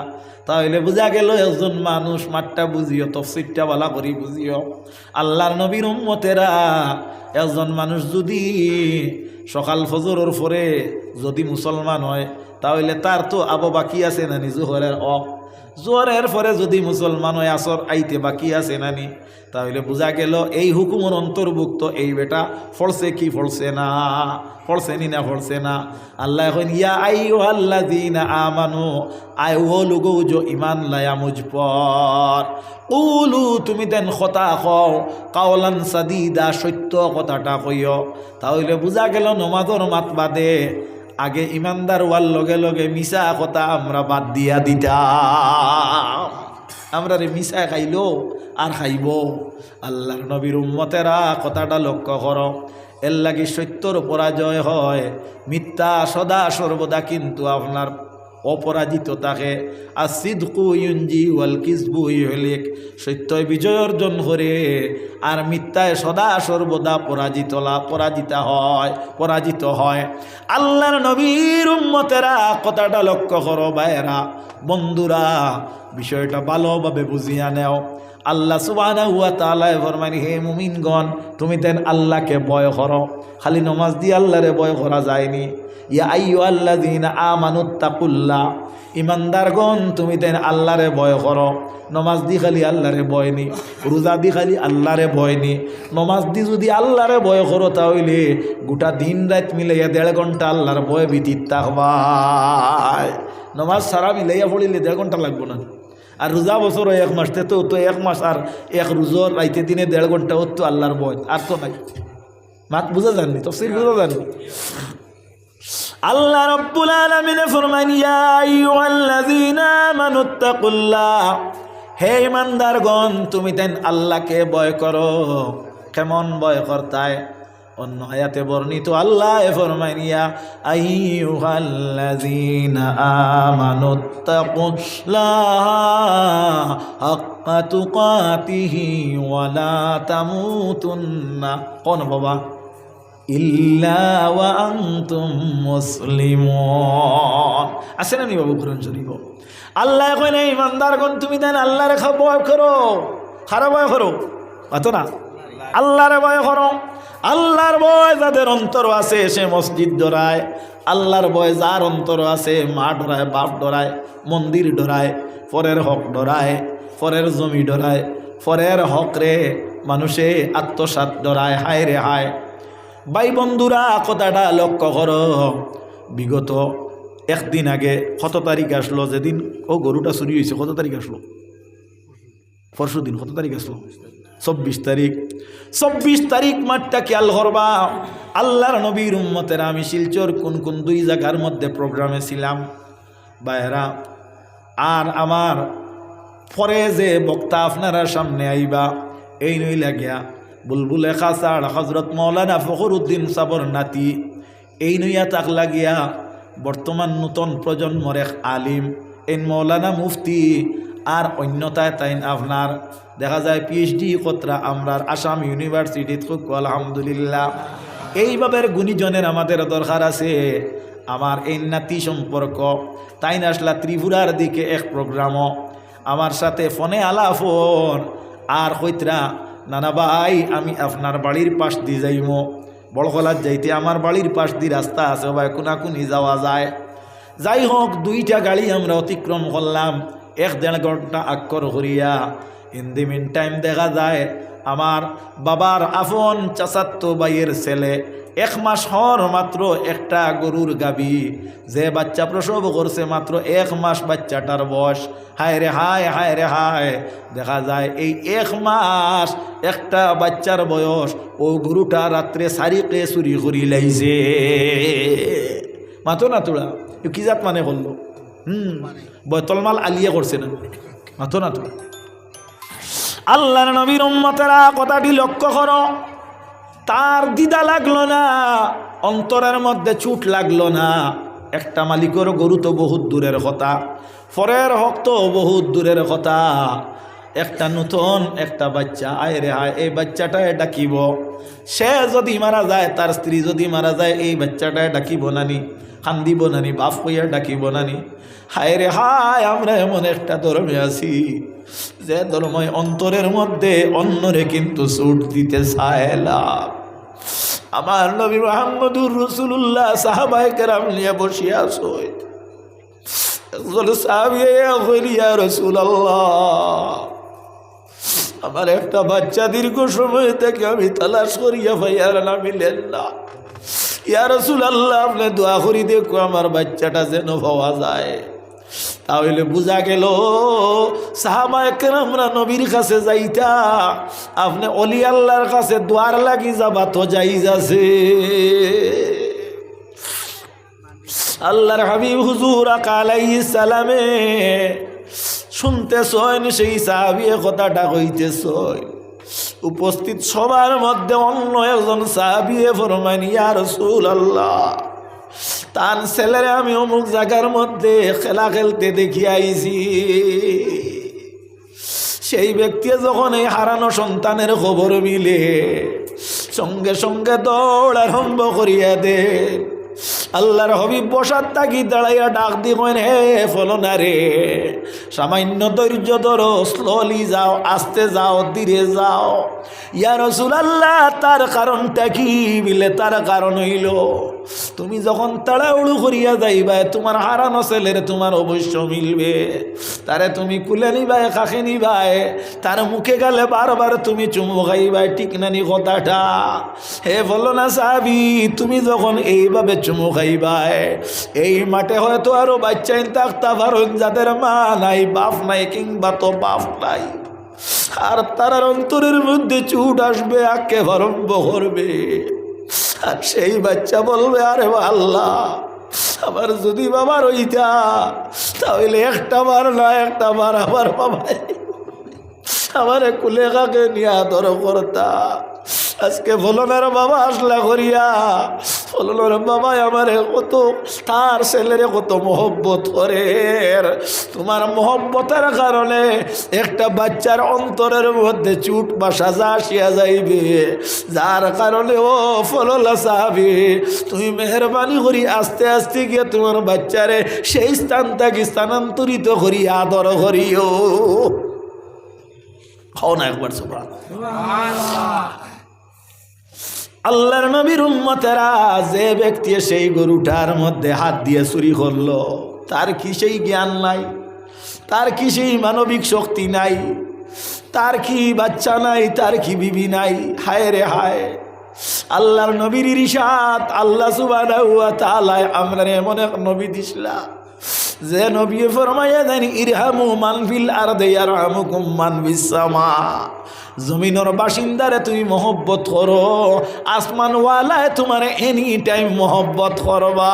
তাহলে বোঝা গেল একজন মানুষ, মাঠটা বুঝিও, তফসিরটা বালা করি বুঝিও। আল্লাহর নবীর উম্মতেরা, একজন মানুষ যদি সকাল ফজরের পরে যদি মুসলমান হয়, তাহলে তার তো আবো বাকি আছে নানি জোহরের জোহরের পরে যদি মুসলমান হয়, আসর আইতে বাকি আছে নানি? তাহলে বোঝা গেল এই হুকুমের অন্তর্ভুক্ত এই বেটা ফলছে কি ফলছে না, ফলছে নি না ফলছে না। আল্লাহ এখন ইয়া আইয়ুহাল্লাযীনা আমানু, আয় ও লোগো जो ईमान लाया मुझ पर, কুলু তুমি দেন কথা কও, কাওলান সাদীদা সত্য কথাটা কইও। তাহলে বোঝা গেল নমাজের মাত বাদে আগে ইমানদার হওয়ার লগে লগে মিশা কথা আমরা বাদ দিয়া দিতাম। আমরা রে মিশা খাইলো আর খাইব। আল্লাহর নবীর উম্মতেরা কথাটা লক্ষ্য করো, এর লাগি সত্যর পরাজয় হয়, মিথ্যা সদা সর্বদা কিন্তু আপনার অপরাজিত থাকে। আর সিদকু ইউনজি ওয়াল কিসবু ইউহলিক, সত্যই বিজয় অর্জন করে আর মিথ্যায় সদা সর্বদা পরাজিত হয়। আল্লাহর নবীর উম্মতেরা কথাটা লক্ষ্য করো ভাইয়েরা, বন্ধুরা, বিষয়টা ভালোভাবে বুঝিয়া নেও। আল্লাহ সুবহানাহু ওয়া তাআলা ফরমান, হে মুমিনগণ, তুমি দেন আল্লাহকে ভয় করো। খালি নমাজ দিয়ে আল্লাহরে ভয় করা যায়নি। ইয়া আইয়ুহাল্লাযীনা আমানুত্তাকুল্লাহ, ইমানদারগণ তুমি দেন আল্লাহরে ভয় করো। নমাজ দি খালি আল্লাহরে ভয় নি, রোজা দি খালি আল্লাহরে ভয় নি। নমাজ দি যদি আল্লাহরে ভয় করো তাহলে গোটা দিন রাত মিলাইয়া 1.5 ঘন্টা আল্লাহর ভয় ভীতির থাকবাই। নমাজ সারা মিলাইয়া পড়িলে 1.5 ঘন্টা লাগবো না। আর রোজা বছর 1 মাস, তো 1 মাস আর 1 রোজর রাইতে দিনে 1.5 ঘন্টা তো আল্লাহর ভয়, আর তো নাই। মাত বুঝা যাননি, তফসির বুঝা যাননি। আল্লাহ রাব্বুল আলামিন ফরমান ইয়া আইয়ুহাল্লাযীনা আমানুত্তাকুল্লাহ, হে ইমানদারগণ তুমি দেন আল্লাহকে ভয় করো। কেমন ভয় করতায়? অন্য আয়াতে বর্ণিত আল্লাহ ফরমান ইয়া আইয়ুহাল্লাযীনা আমানুত্তাকুল্লাহা হাক্কা তুকাতিহি ওয়া লা তামুতুন্না কোন বাবা ইল্লা ওয়া আনতুম মুসলিমুন। আছে না নি বাবু কোরআন শরীফ? আল্লাহ কয় না ইমানদারগণ তুমি দেন আল্লাহরে ভয় করো। খারাপ ভয় করো অত না, আল্লাহরে ভয় করো। আল্লাহর ভয় যাদের অন্তর আছে সে মসজিদ ডরায়। আল্লাহর ভয় যার অন্তর আছে মা ডরায়, বাপ ডরায়, মন্দির ডরায়, পরের হক ডরায়, পরের জমি ডরায়, পরের হক রে মানুষে আত্মসাৎ ডরায়। হায় রে হায়। ভাই বন্ধুরা কথাটা লক্ষ্য করো। বিগত 1 দিন আগে কত তারিখ আসলো? যেদিন ও গরুটা চুরি হয়েছে কত তারিখ আসলো? পরশু দিন কত তারিখ আসলো? 24 তারিখ। 24 তারিখ মাঠটা খেয়াল করবা। আল্লাহর নবীর উম্মতেরা আমি শিলচর কোন 2 জায়গার মধ্যে প্রোগ্রামে ছিলাম বাইরা। আর আমার পরে যে বক্তা আপনারা সামনে আইবা এই নই লাগিয়া বুলবুলে খাসার হজরত মৌলানা ফখরুদ্দিন সাবর নাতি এই নইয়া তাক লাগিয়া বর্তমান নূতন প্রজন্মর এক আলিম এই মৌলানা মুফতি আর অন্যতায় তাই আপনার দেখা যায় PhD কতরা আমরার আসাম ইউনিভার্সিটিত খুব আলহামদুলিল্লাহ। এইভাবে গুণীজনের আমাদের দরকার আছে। আমার এই নাতি সম্পর্ক তাই না আসলা ত্রিপুরার দিকে এক প্রোগ্রামও আমার সাথে ফোনে আলাফোন আর কইতরা নানা ভাই আমি আপনার বাড়ির পাশ দিয়ে যাইমো, বড়খলার যাইতে আমার বাড়ির পাশ দিয়ে রাস্তা আছে ভাই, কোনাকুনি যাওয়া যায়। যাই হোক 2টা গাড়ি আমরা অতিক্রম করলাম 1-1.5 ঘন্টা আক্কর করিয়া। ইন দি মিন টাইম দেখা যায় আমার বাবার আফন চাচাতো ভাইয়ের ছেলে 1 মাস হর মাত্র একটা গরুর গাবি যে বাচ্চা প্রসব করছে মাত্র 1 মাস বাচ্চাটার বয়স। হায় রে হায়, হায় রে হায়। দেখা যায় এই 1 মাস একটা বাচ্চার বয়স ও গরুটা রাত্রে সারিকে চুরি করি লাইছে। মাতো না তোরা কি জাত মানে করলো? বয়তলমাল আলিয়ে করছে না, মাতো না তোরা। আল্লাহর নবীর উম্মতেরা কথাটি লক্ষ্য করো। তার দ্বিধা লাগলো না, অন্তরের মধ্যে চুট লাগলো না। একটা মালিকের গরু তো বহুত দূরের কথা, পরের হক তো বহুত দূরের কথা। একটা নতুন একটা বাচ্চা, আয় রে হায়, এই বাচ্চাটা ডাকিব। সে যদি মারা যায়, তার স্ত্রী যদি মারা যায়, এই বাচ্চাটা ডাকিব নানি, কান্দিব নানি, বাপ কইয়া ডাকিব নানি। হায় রে হায়, আমরা এমন একটা ধর্মে আছি যে ধর্ময় অন্তরের মধ্যে অন্যরে কিন্তু ছুট দিতে চায় না। আমার নবী মুহাম্মদুর রাসূলুল্লাহ সাহাবায়ে কেরাম নিয়ে বসিয়া আছে। একজন সাহাবী কইল ইয়া রাসূলুল্লাহ, আমার একটা বাচ্চা দীর্ঘ সময় থেকে আমি তালাশ করিয়া পাইয়ার না মিলেন না। ইয়া রাসূলুল্লাহ আপনি দোয়া করি দেখো আমার বাচ্চাটা যেন পাওয়া যায়। তাহলে বুঝা গেল সাহাবায়ে কেরামরা নবীর কাছে যাইতা, আপনি অলি আল্লাহর কাছে দোয়ার লাগি যাবা তো যাইজ আছে। আল্লাহর হাবিব হুজুর আলাইহিস সালামে শুনতেছেন, সেই সাহাবী কথাটা কইতেছেন। উপস্থিত সবার মধ্যে অন্য একজন সাহাবী ফরমান ইয়া রাসূলুল্লাহ, তার ছেলেরে আমি অমুক জায়গার মধ্যে খেলা খেলতে দেখি আইছি। সেই ব্যক্তি যখন এই হারানো সন্তানের খবর মিলে সঙ্গে সঙ্গে দৌড় আরম্ভ করিয়া দে। আল্লাহর হাবিব বসার তাকি দাঁড়াইয়া ডাক দিবেন, হে ফলনা রে, সামান্য ধৈর্য ধরো, স্লোলি যাও, আস্তে যাও, ধীরে যাও। ইয়া রাসূলুল্লাহ, তার কারণটা কি? বিলে তার কারণ হইল তুমি যখন তাড়াহুড়ো করিয়া যাইবা তোমার হারানো ছেলের তোমার অবশ্য মিলবে। তারে তুমি কুলে নিবাই, কাকে নিবাই, তার মুখে গেলে বারবার তুমি চুমু খাইবাই, ঠিক নানি কথাটা? হে বলো না সাহাবী, তুমি যখন এইভাবে চুমু খাইবাই, এই মাঠে হয়তো আরো বাচ্চা থাকতে পারেন যাদের মা নাই, বাপ নাই, কিংবা তো বাপ নাই, আর তার অন্তরের মধ্যে চুট আসবে, আঁকে আরম্ভ করবে। আর সেই বাচ্চা বলবে, আরে আল্লাহ, আমার যদি বাবা রইতা তাহলে একটা বার না একটা বার আমার বাবাই আমার কুলে কাকে নিয়ে আদর করতা। আজকে ফলনের বাবা আসলা করিয়া, ফলনের বাবা আমারে কত, তার ছেলেরে কত মহব্বত করে। তোমার মহব্বতের কারণে একটা বাচ্চার অন্তরের মধ্যে চুট বা সাজা আসিয়া যাইবে, যার কারণে ও ফললা সাহাবী, তুমি মেহরবানি করি আস্তে আস্তে গিয়ে তোমার বাচ্চারে সেই স্থান থেকে স্থানান্তরিত করি আদর করিও। হও না একবার সুবহানাল্লাহ। আল্লাহর নবীর উম্মতেরা, যে ব্যক্তি সেই গরুটার মধ্যে হাত দিয়ে চুরি করলো, তার কি সেই জ্ঞান নাই? তার কি সেই মানবিক শক্তি নাই? তার কি বাচ্চা নাই? তার কি বিবি নাই? হায় রে হায়! আল্লাহর নবীর ইরশাদ, আল্লাহ সুবহানাহু ওয়া তাআলা আমরা এমন এক নবী দিছলা যে নবী ফরমাইয়া দেন, ইরহামু মান ফিল আরদি ইয়ারহামুকুম মান ফিস সামা। জমিনের বাসিন্দারে তুমি মহব্বত করো, আসমানওয়ালায় তোমার এনি টাইম মহব্বত করবা।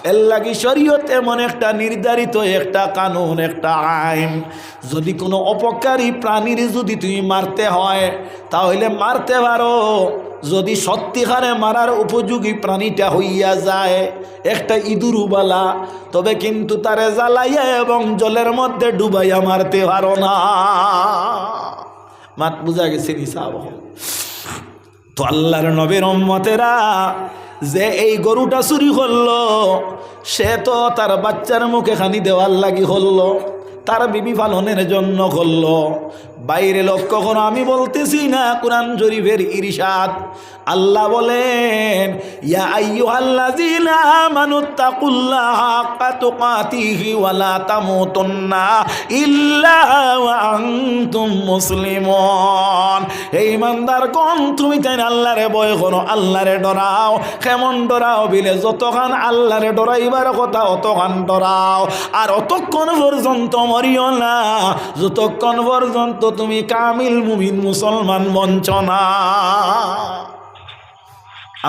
এর লাগি শরীয়ত এমন একটা নির্ধারিত একটা কানুন, একটা আইন, যদি কোনো অপকারী প্রাণীর যদি তুমি মারতে হয় তাহলে মারতে পারো। যদি সত্যিকারে মারার উপযোগী প্রাণীটা হইয়া যায় একটা ইঁদুরবালা, তবে কিন্তু তারে জ্বালাইয়া এবং জলের মধ্যে ডুবাইয়া মারতে পারো না। মাত বুঝা গেছে নিসাব? তো আল্লাহর নবীর উম্মতেরা, যে এই গরুটা চুরি করলো, সে তো তার বাচ্চার মুখে খানি দেওয়ার লাগি করলো, তার বিবি পালনের জন্য করলো। বাইরে লক্ষ্য করো, আমি বলতেছি না, কুরআন শরীফের ইরশাদ। আল্লাহ বলেন, ইয়া আইয়ুহাল্লাযীনা আমানুত্তাকুল্লাহা হাক্কা তুকাতিহি ওয়া লা তামুতুন্না ইল্লা ওয়া আনতুম মুসলিমুন। হে ঈমানদারগণ, তুমি তাই আল্লাহরে ভয় করো, আল্লাহরে ডরাও। কেমন ডরাও বিলে, যতক্ষণ আল্লাহরে ডরাইবার কথা অতক্ষণ ডরাও, আর অতক্ষণ পর্যন্ত মরিও না যতক্ষণ পর্যন্ত তুমি কামিল মুমিন মুসলমান বঞ্চ না।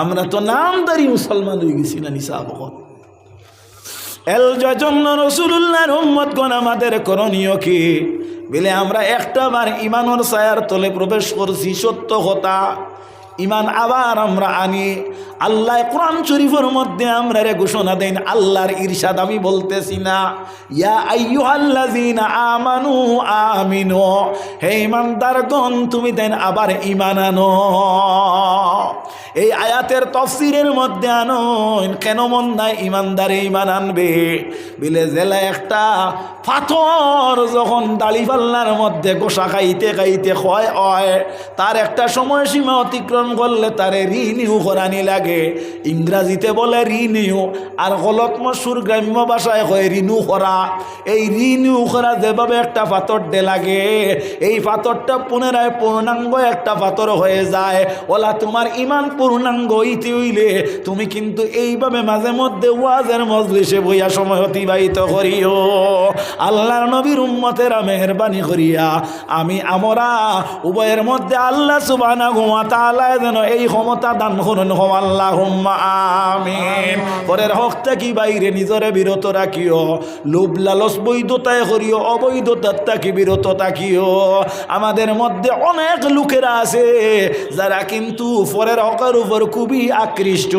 আমরা তো নামদারি মুসলমান হয়ে গেছি না নিসাব? এল জন্য রাসূলুল্লাহর উম্মতগণ আমাদের করণীয় কি বলে, আমরা একটা বার ইমানের ছায়ার তলে প্রবেশ করছি, সত্য কথা। ইমান আবার আমরা আনি। আল্লাহ কোরআন শরীফের মধ্যে আমরা ঘোষণা দেন, আল্লাহর ইরশাদ আমি বলতেছি না, ইয়া আইয়ুহাল্লাযীনা আমানু আমিনু, হে ঈমানদারগণ তুমি দেন আবার ঈমান আনো। এই আয়াতের তাফসীরের মধ্যে আনো, কেন মন নাই ঈমানদারে ঈমান আনবে বিলে, জেলা একটা পাথর যখন দাড়ি পাল্লার মধ্যে গোসা খাইতে খাইতে ক্ষয় হয়, তার একটা সময়সীমা অতিক্রম করলে তারে রিনিউ করানি লাগে। ইংরাজিতে বলে রিনিউ, আর গলত মশুর গ্রাম্য ভাষায় হয় রিনিউ করা। এই রিনিউ করা যেভাবে একটা পাথর দে লাগে, এই পাথরটা পুনরায় পূর্ণাঙ্গ একটা পাথর হয়ে যায়। ওলা তোমার ইমান পূর্ণাঙ্গ হইতে হইলে তুমি কিন্তু এইভাবে মাঝে মধ্যে ওয়াজের মজলিসে বইয়া সময় অতিবাহিত করিও। আল্লাহর নবীর উম্মতেরা মেহরবানি করিয়া আমরা উভয়ের মধ্যে আল্লাহ সুবহানাহু ওয়া তাআলা যেন এই ক্ষমতা দান করুন। আল্লাহুম্মা আমিন। পরের হক থেকে বাইরে নিজরে বিরত রাখিও, লোভ লালচ বৈধতায় করিও, অবৈধতার থেকে বিরত থাকিও। আমাদের মধ্যে অনেক লোকেরা আছে যারা কিন্তু পরের হকের উপর খুবই আকৃষ্ট,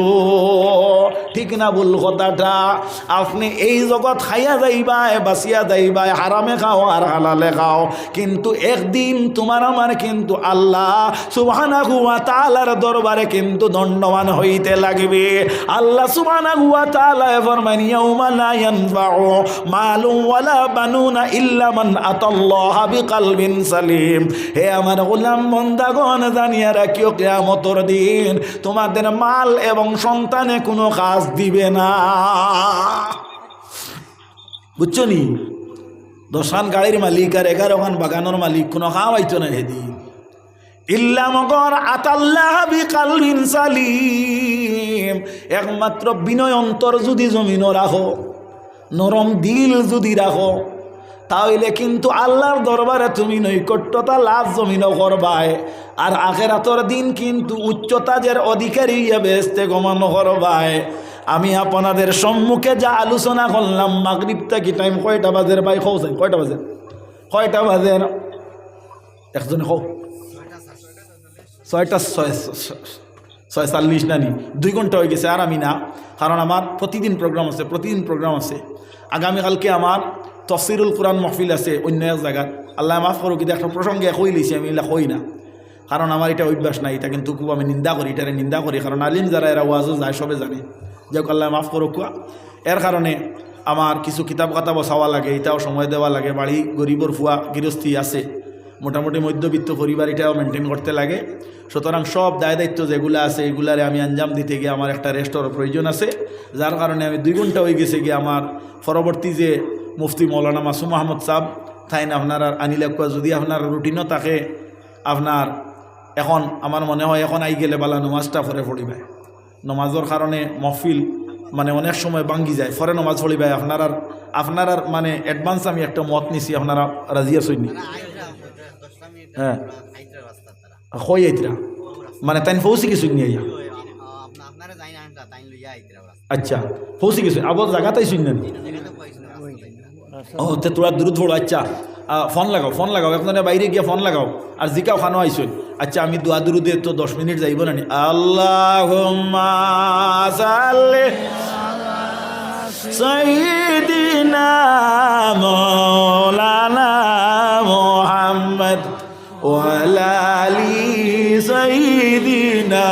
ঠিক না ভুল কথাটা? আপনি এই জগৎ খাইয়া যাইবাই, বাঁচিয়া যাইবাই, হারামে খাও আর হালালে খাও, কিন্তু একদিন তোমার আমার কিন্তু আল্লাহ সুবহানাহু ওয়া তাআলার দরবারে কিন্তু দণ্ডবান হই। হইতে লাগবে। আল্লাহ সুবহানাহু ওয়া তাআলা ফরমান ইয়াউমা লা ইয়ানফাউ মালুন ওয়ালা বানুনা ইল্লা মান আতাল্লাহা বিকলবিন সালিম। হে আমার গোলাম বান্দাগণ, জানিয়া রাখিও কিয়ামতের দিন তোমাদের মাল এবং সন্তানে কোনো কাজ দিবে না। বুঝছো নি? 10 খান গাড়ির মালিক আর 11 খান বাগানোর মালিক কোনো খাওয়াইতো না সেদিন। ইল্লা মগর আতাল্লাহ বিকালবিন সালিম, একমাত্র বিনয় অন্তর যদি জমিনও রাখো, নরম দিল যদি রাখো, তাহলে কিন্তু আল্লাহর দরবারে তুমি নৈকট্যতা লাভ জমিনও করবায়। আর আখিরাতের দিন কিন্তু উচ্চতাজের অধিকারী বেহেশতে গমন করবায়। আমি আপনাদের সম্মুখে যা আলোচনা করলাম, মাগরিবটা কি টাইম কয়টা বাজে ভাই? খোঁজেন কয়টা বাজে? কয়টা বাজে একজনে খো? 6:46 না নি? 2 ঘন্টা হয়ে গেছে। আর আমি না, কারণ আমার প্রতিদিন প্রোগ্রাম আছে। আগামীকালকে আমার তফসিরুল কোরআন মাহফিল আছে অন্য এক জায়গায়। আল্লাহ মাফ করুক, কিন্তু একটা প্রসঙ্গে কই লিছি, আমি এগুলা কই না, কারণ আমার এটা অভ্যাস নাই। এটা কিন্তু খুব আমি নিন্দা করি, এটারে নিন্দা করি, কারণ আলিম যারা এরা ওয়াজও যায় সবে জানে। যাক, আল্লাহ মাফ করুক। এর কারণে আমার কিছু কিতাব কাতাবও চাওয়া লাগে, এটাও সময় দেওয়া লাগে। বাড়ি গরিবর ফুয়া গৃহস্থী আছে, মোটামুটি মধ্যবিত্ত পরিবার, এটাও মেনটেন করতে লাগে। সুতরাং সব দায় দায়িত্ব যেগুলো আছে এগুলারে আমি আঞ্জাম দিতে গিয়ে আমার একটা রেস্টর প্রয়োজন আছে, যার কারণে আমি 2 ঘন্টা হয়ে গেছে গিয়ে। আমার পরবর্তী যে মুফতি মৌলানা মাসুম আহমদ সাহেব থাইন আপনার আনিলে যদি আপনার রুটিনও থাকে, আপনার এখন আমার মনে হয় এখন আই গেলে বালা নমাজটা পড়িবাই। নমাজের কারণে মহফিল মানে অনেক সময় ভাঙ্গি যায়, ফরে নমাজ পড়িবাই। আপনার মানে অ্যাডভান্স আমি একটা মত নিছি, আপনারা রাজি আছেন নি? হ্যাঁ, কই আইতরা মানে তাই পৌঁছি কিছু নিয়ে আইয়া? আচ্ছা, পৌঁছি কিছু আবার জায়গাতেই শুনলেন? ও তে তোরা দূর ধরো। আচ্ছা, ফোন লাগাও একজনে বাইরে গিয়ে ফোন লাগাও আর জিকাও খানো আইসুন। আচ্ছা, আমি দোয়া দুরুদে তো 10 মিনিট যাইব না নি? আল্লাহুম্মা সাল্লি সাইয়্যিদিনা মাওলানা মুহাম্মদ ওয়া আলা আলি সাইয়্যিদিনা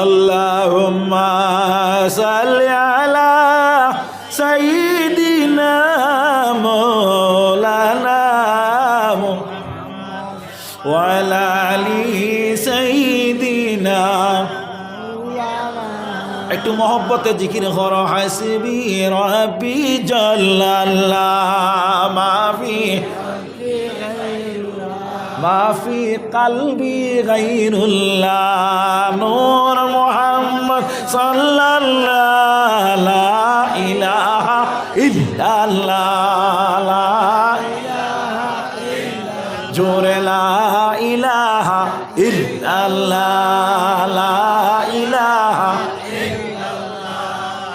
আল্লাহুম্মা সাল্লি আলা সাইয়্যিদিনা মাওলানা ওয়া আলা আলি সাইয়্যিদিনা। একটু মহব্বতে জিকির করো। হাসবি রাব্বি জাল্লাল্লাহ মাফি কলবি গায়রুল্লাহ নূর মুহাম্মদ সাল্লাল্লাহু লা ইলাহা ইল্লাল্লাহ লা জোরে লা ইলাহা ইল্লাল্লাহ লা ইলাহা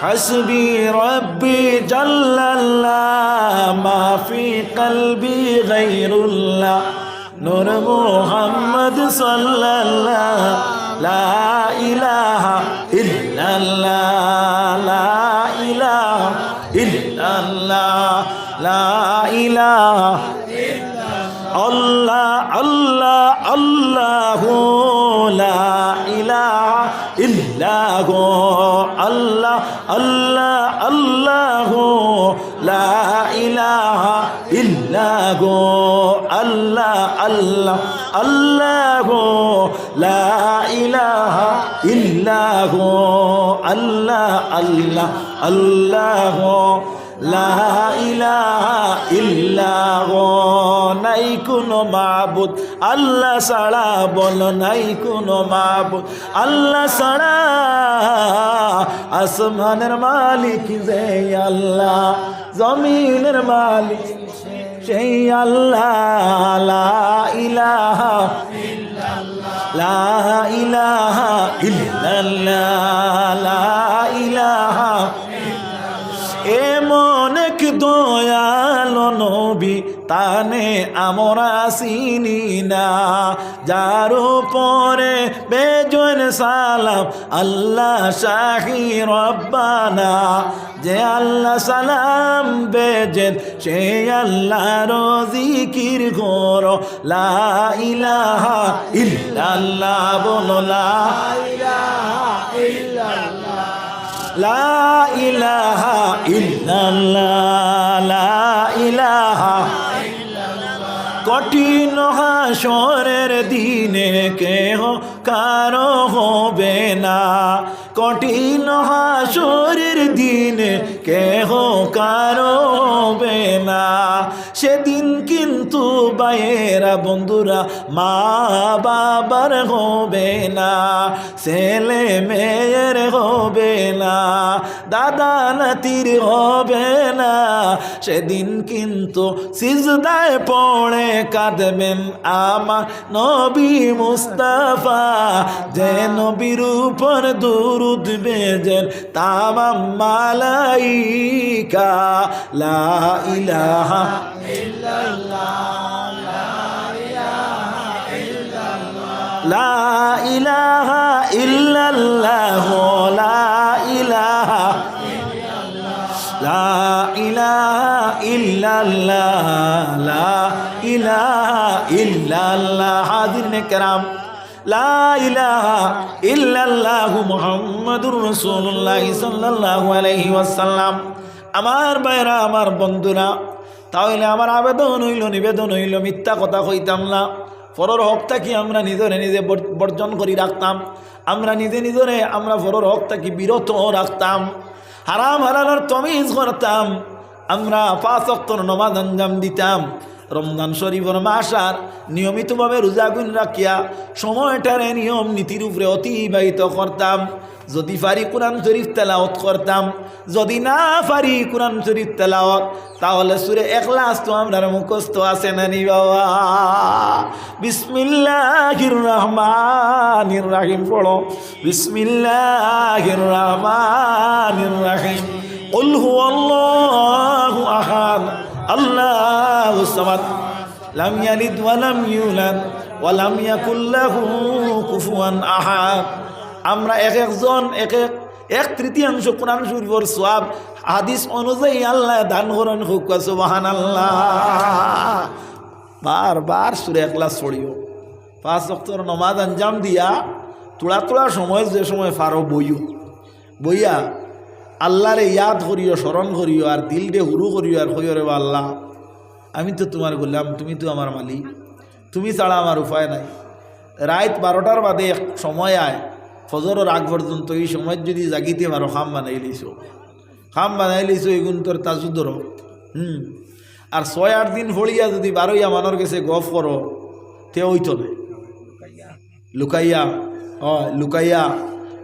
হাসবি রব্বি জাল্লাল্লাহ মাফি কলবি গায়রুল্লাহ নূর মুহাম্মদ সাল্লাল্লাহু লা ইলাহা ইল্লাল্লাহ লা ইলাহা ইল্লাল্লাহ লা ইলাহা আল্লাহ আল্লাহ আল্লাহু লা ইলাহা ইল্লাহু আল্লাহ আল্লাহ আল্লাহু লা ইলাহা ইল্লাহু আল্লাহ আল্লাহ আল্লাহু লা ইলাহা ইল্লাহু আল্লাহ আল্লাহ আল্লাহু লা ইলাহা ইল্লাহু। নাই কোনো মাবুদ আল্লাহ ছাড়া, বলো নাই কোনো মাবুদ আল্লাহ ছাড়া। আসমানের মালিক যে আল্লাহ, জমিনের মালিক সেই আল্লাহ। লা ইলাহা লা ইলাহা ইল্লাল্লাহ লা ইলাহা এমন এক দয়ালো নবী তানে আমরা চিনি না, যার উপরে বেজন সালাম আল্লাহ শাহি রব্বানা। যে আল্লাহ সালাম বেজেন সে আল্লাহর জিকির করো, লা ইলাহা ইল্লাল্লাহ বলো, লা ইলাহা ইল্লাল্লাহ, লা ইলাহা ইল্লাল্লাহ, লা ইলাহা। কঠিন হাসরের দিনে কেহ কারো হবে না, কঠিন হাসরের দিনে কেহ কারো হবে না। সেদিন কিন্তু ভাইয়েরা বন্ধুরা মা বাবার হবে না, ছেলে মেয়ের হবে না, দাদা নাতির হবে না। সেদিন কিন্তু সিজদায় পড়ে কাঁদবেন আমার নবী মুস্তাফা, যে নবীর উপর দুরূদ বেজেন তামাম মালাইকা। লা ইলাহা ইল্লাল্লাহ, লা ইলাহা ইল্লাল্লাহ, লা ইলাহা, লা ইলাহা ইল্লাল্লাহ, লা ইলাহা ইল্লাল্লাহ। হাজিরিনে কেরাম, লা ইলাহা ইল্লাল্লাহু মুহাম্মাদুর রাসূলুল্লাহ সাল্লাল্লাহু আলাইহি ওয়াসাল্লাম। আমার ভাইরা, আমার বন্ধুরা, তাহলে আমার আবেদন হইল, নিবেদন হইল, মিথ্যা কথা কইতাম না। পরের হকটা কি আমরা নিজরে নিজে বর্জন করি রাখতাম, আমরা নিজে নিজরে আমরা পরের হকটা কি বিরত রাখতাম, হারাম হালালের তমিজ করতাম, আমরা 5 ওয়াক্তের নামাজ আঞ্জাম দিতাম, রমজান শরীফের মাসার নিয়মিতভাবে রোজা গুণ রাখিয়া সময়টারে নিয়ম নীতির উপরে অতিবাহিত করতাম। যদি পারি কোরআন শরীফ তেলাওয়াত করতাম, যদি না পারি কোরআন শরীফ তেলাওয়াত, তাহলে সূরা ইখলাস তো আমরা মুখস্থ আছে না নি বাবা? বিসমিল্লাহির রহমানির রহিম পড়ো, বিসমিল্লাহির রহমানির রহিম। কুল হুয়াল্লাহু আহাদ আল্লাহুস সামাদ লাম ইয়ালিদ ওয়া লাম ইউলাদ ওয়া লাম ইয়াকুল লাহু কুফুয়ান আহাদ। আমরা একজন এক তৃতীয়াংশ কোরআন শরীফের সওয়াব হাদিস অনুযায়ী আল্লাহ দান করেন। হোক সুবহানাল্লাহ। বারবার সূরা ইখলাস পড়িও, 5 ওয়াক্তের নামাজ আঞ্জাম দিয়া তোলা তোলা সময়, যে সময় ফারো বইয়া আল্লাহরে ইয়াদ করিও, স্মরণ করিও, আর দিল দে হুরু করিও, আর কইও রে আল্লাহ আমি তো তোমার গোলাম, তুমি তো আমার মালিক, তুমি ছাড়া আমার উপায় নাই। রাত 12টার বাদে এক সময় আয় ফজরের আগ পর্যন্ত, এই সময় যদি জাগিতে পারো খাম বানাই লইছো এগুন তোর তাজুদর। আর 6-8 দিন ফড়িয়া যদি 12 মানর গেছে গফ করো তে হইতো না, লুকাইয়া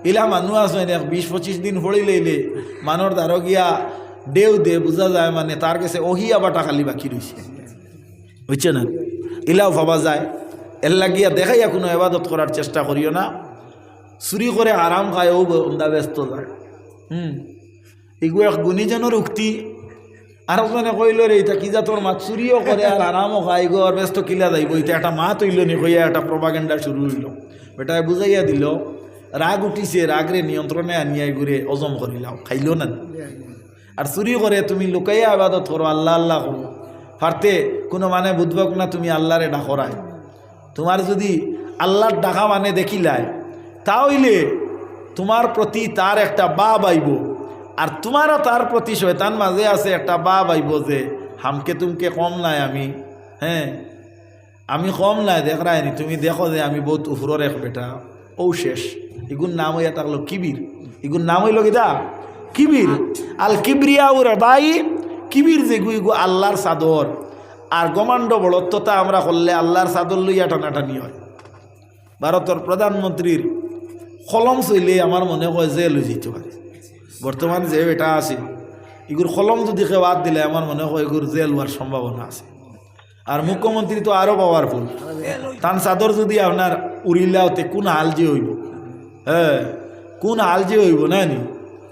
ইলা মানুষ আছে না 20-25 দিন ফড়ি লইলে মানর দ্বারো গিয়া দেও দে বোঝা যায়, মানে তার কাছে ওহিয়া বাটা খালি বাকি রয়েছে, বুঝছে না? ইলাও ভাবা যায়। এর লাগিয়া দেখাইয়া কোনো ইবাদত করার চেষ্টা করিও না। চুরি করে আরাম খায় ও বন্দা ব্যস্ত যায়। এগুলো এক গুণীজনের উক্তি। আর ওখানে কইল রে এটা কি যা তোর মা চুরিও করে আর আরামও খায় গো, আর ব্যস্ত কিলা যাইব, এটা একটা মা তৈল নি কইয়া একটা প্রপাগেন্ডা শুরু হইল। বেটায় বুঝাইয়া দিল, রাগ উঠিছে, রাগরে নিয়ন্ত্রণে আনিয়াই ঘুরে অজম করিলাম, খাইল না। আর চুরি করে তুমি লুকাইয়া ইবাদত করো, আল্লাহ আল্লাহ করো, ফারতে কোনো মানে বুঝবক না তুমি আল্লাহরে ডাকরায়। তোমার যদি আল্লাহর ডাকা মানে দেখিলায়, তাহলে তোমার প্রতি তার একটা বাপ আইব, আর তোমারও তার প্রতি শয়তান মাঝে আছে একটা বাপ আইব যে হামকে তুমকে কম নাই আমি, আমি কম নাই দেখ রায়নি, তুমি দেখো যে আমি বহুত উফরর এক বেটা, ও শেষ। এগুন নাম হইয়া থাকলো কিবির, এগুন নাম হইল কিদা কিবির। আল কিবরিয়া ওরা ভাই কিবির যে গুইগু আল্লাহর চাদর, আর গমান্ড বড়ত্বতা আমরা করলে আল্লাহর চাদর লইয়া টানাটানি হয়। ভারতের প্রধানমন্ত্রীর কলম চইলে আমার মনে হয় জেল হয়ে যেতে পারে। বর্তমান যে এটা আছে এগুর কলম যদি কেউ বাদ দিলে আমার মনে হয় এগুর জেল হওয়ার সম্ভাবনা আছে। আর মুখ্যমন্ত্রী তো আরও পাওয়ারফুল, তান চাদর যদি আপনার উড়িলাওতে কোন হাল যে হইব, কোন হাল যে হইব না নি,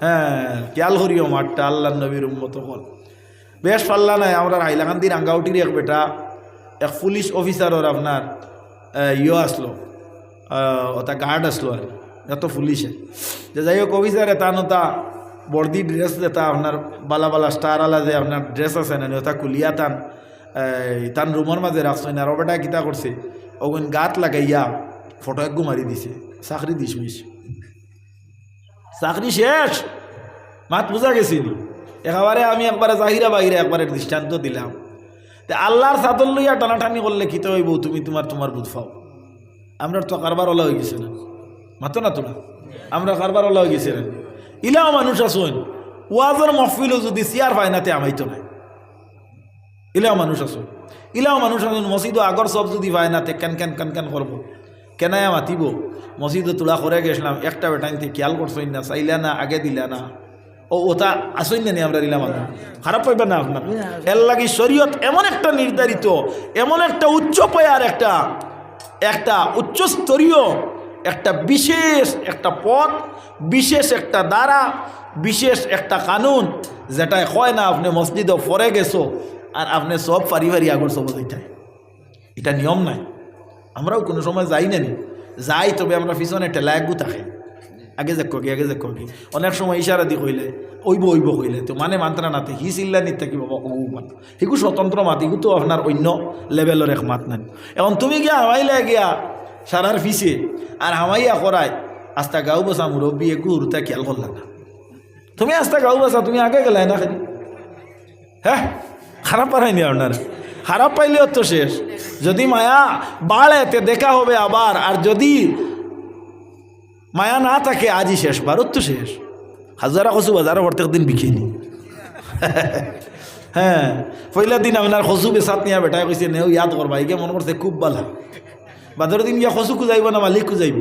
হ্যাঁ খেয়াল করিও মাঠটা আল্লাহ নবীর উম্মত হল বেশ পাল্লা নাই আমরা হাইলাকান্দি রাঙ্গাউটির এক বেটা এক পুলিশ অফিসারর আপনার আসলো ওটা গার্ড আসলো আর এত পুলিশে যে যাই হোক অফিসার এটা নতা বর্দি ড্রেস যেটা আপনার বালা বালা স্টার আলা যে আপনার ড্রেস আছে না ওটা খুলিয়া তান রুমের মাঝে রাখছেন আর ওটা কিতা করছে ওগুন গাত লাগাইয়া ফটো একগু মারি দিছে চাকরি দিস চাকরি শেষ মাত বুঝা গেছিনি একেবারে আমি একবারে জাহিরা বাহিরে একবারে দৃষ্টান্ত দিলাম আল্লাহর চাদর লইয়া টানাটানি করলে কিতে হইব তুমি তোমার বুধ পাও আমরা তো কারবার ওলা হয়ে গেছে না মাতো না তোরা আমরা কারবার ওলা হয়ে গেছে না ইলাও মানুষ আসুন ওয়াজের মহফিলও যদি চেয়ার পায় না তে আমাইতো নাই ইলাও মানুষ আসুন মসজিদও আগর সব যদি পায় না তে কেন করবো কেনায়া মাতিব মসজিদও তোলা করে গেছিলাম একটা বেটাইনতে খেয়াল করছই না চাইলা না আগে দিলা না ওটা আসই না নি আমরা দিলাম খারাপ পাইবেন না আপনার এর লাগি শরীয়ত এমন একটা নির্ধারিত এমন একটা উচ্চ পায়ার একটা উচ্চস্তরীয় একটা বিশেষ একটা পথ বিশেষ একটা দ্বারা বিশেষ একটা কানুন যেটা হয় না আপনি মসজিদও পরে গেছো আর আপনি সব পারিবারি আগর সব এটা নিয়ম নাই আমরাও কোনো সময় যাই না যাই তবে আমরা পিছনে ঠেলা একগু থাকে আগে যে কগি অনেক সময় ইশারা দি কইলে ওইব কইলে তো মানে মাত্রা নাতে হি চিল্লা নিতে কি বাবা ও মান হিকু স্বতন্ত্র মাত হিকু তো আপনার অন্য লেভেলের এক মাত নাই এখন তুমি গিয়া হামাইলে গিয়া সারার ফিসে আর হামাইয়া করায় আস্তা গাও বসা মুরব্বী একু তা খেয়াল করলা না তুমি আস্তা গাও বসা তুমি আগে গেলাই না খালি হ্যাঁ খারাপ পারাইনি আপনার খারাপ পাইলেও তো শেষ যদি মায়া বাড়ে তে দেখা হবে আবার আর যদি মায়া না থাকে আজই শেষ ভারত তো শেষ হাজারা কচু বাজারে প্রত্যেক দিন বিকিনি হ্যাঁ পয়লা দিন আপনার কচু বেচাত নিয়া বেটাই কইছে নেও ইয়াদ করবা একে মনে করছে খুব ভালো বাদর দিন গিয়া কচু খুঁজাইব না মালিক খুঁজাইব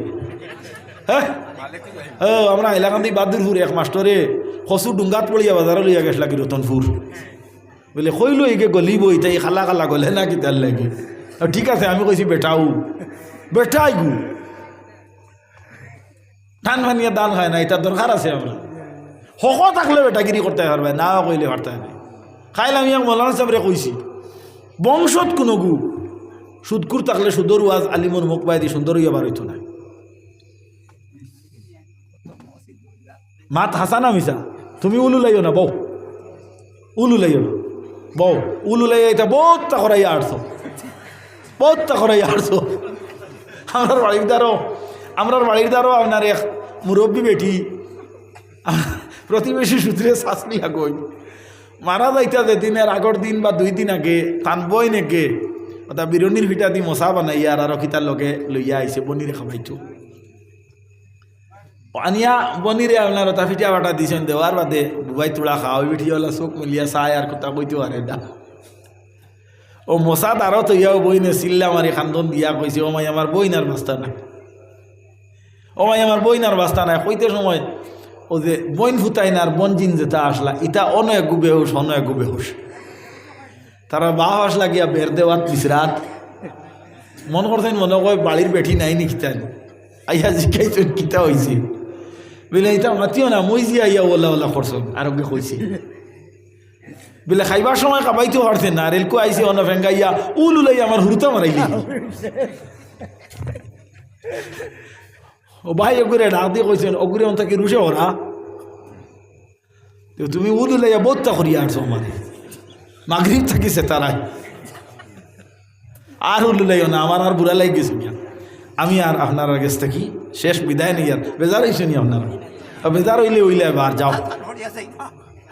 হ্যাঁ আমরা এলাকান্দি বাদুরপুর এক মাস্টরে কচু ডুঙ্গাত পড়িয়া বাজারে লইয়া গেছ লাগি রতনপুর বলে কইলো একে গলিব ইতাই খালা গলে না কি তার লাগে ঠিক আছে আমি কইছি বেটাই গু টান ভানিয়া দান খায় না এটা দরকার আছে আমরা হক থাকলে বেটাগিরি করতে পারবে না কইলে পারতে না খাইলাম ইয়াক মৌলানা সাহেবরে কইছি বংশত কোনো গু সুদকুর থাকলে সুদর ওয়াজ আলিমর মুখ পাই দি সুন্দর হইয়া বার হইতো না মাত হাসানা মিশা তুমি উলু লাইও না বউ উলু লাইও না বউ উলু লাইয়া এটা বহুতটা করাইয়া আটছো আমরার বাড়ির দ্বারও আপনার এক মুরব্বী বেটি প্রতিবেশী সূত্রে শাস্তি লাগই মারা যাইতা যে দিনের আগর দিন বা 2 দিন আগে টানবই নেকে ওটা বিরনির ভিটা দি মশা বানাইয়া আর খিতার লগে লইয়া আইছে বনিরে খাবাইতো আনিয়া বনিরে আপনার ওটা ফিটা বাটা দিছেন দেওয়ার বাদে বুবাই তোলা খাওয়াই বেঠিওয়ালা চোখ মিলিয়া চায় আর কথা কইতে পারে না ও মশা তারও তৈয়াও বইনে চিল্লা মারি খান্দন দিয়া কইছে ও মাই আমার বইনার বাস্তা নাই কইতে সময় ও যে বইন ফুটাই না আর বনজিন যেটা আসলা ইটা অনেক বেহুশ তারা বাহ আসলা গিয়া বের দেওয়াত বিচরাত মন করছেন মনে কয় বাড়ির বেঠি নাই নি কিতা আইয়া জিকাইছেন কিতা হয়েছে বলে এটা মাতিও না মই যে আইয়া ওলা করছেন আরো কইছি বলে খাইবার সময় খাবাইতেও পারছেন না রেলকো আইসি অন্য ফেঙ্গাইয়া উলাই আমার হুরুতা মারাইলি ও ভাই ওগুরে ডাক দিয়ে কইছেন ওগুরে অন্তাকে রুষে ওরা তুমি উলাইয়া বোধটা করিয়া আসছো মানে মাগরিব থাকিছে তারাই আর উলাইও না আমার আর বুড়া লাগ গেছে আমি আর আপনার গেছ থাকি শেষ বিদায় নেই আর বেজার হয়েছে নি আপনার বেজার হইলে এবার যাও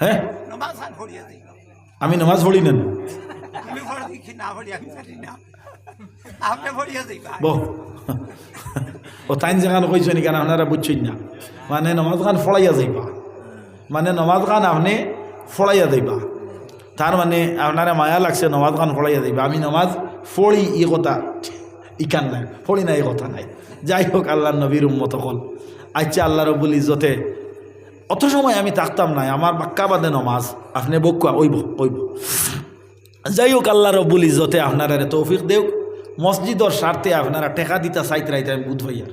হ্যাঁ আমি নামাজ পড়ি না ও তাইন যেখান কইছ নি কেন আপনারা বুঝছেন না মানে নমাজ খান ফড়াইয়া আপনি ফড়াইয়া যাইবা তার মানে আপনারা মায়া লাগছে নমাজ খান ফড়াইয়া যাইবা আমি নমাজ ফড়ি ই কথা ইকান নাই ফড়ি না এই কথা নাই যাই হোক আল্লাহর নবীর উম্মত হল আচ্ছা আল্লাহ রব্বুল ইজ্জতে অত সময় আমি থাকতাম নাই আমার বাক্কা বাদে নমাজ আপনি বকুয়া ওইব যাই হোক আল্লাহ রব্বুল ইজ্জতে আপনারা তৌফিক দেওক মসজিদর স্বার্থে আপনারা টেকা দিতা চাইতে রাইতে আমি বুধ ভাইয়ার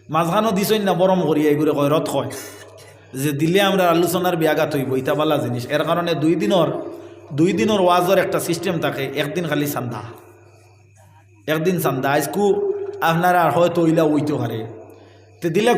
মাঝখানো দিছই না বরম করিয়া এগুলো কয় রথ হয় যে দিলে আমরা আলোচনার ব্যাঘাত হইব ইটা বালা জিনিস। এর কারণে দুই দিনের ওয়াজের একটা সিস্টেম থাকে। একদিন খালি চান্দা, একদিন চান্দা। আজকু আপনারা হয়তো ওইলা ওইতে পারে তে দিলে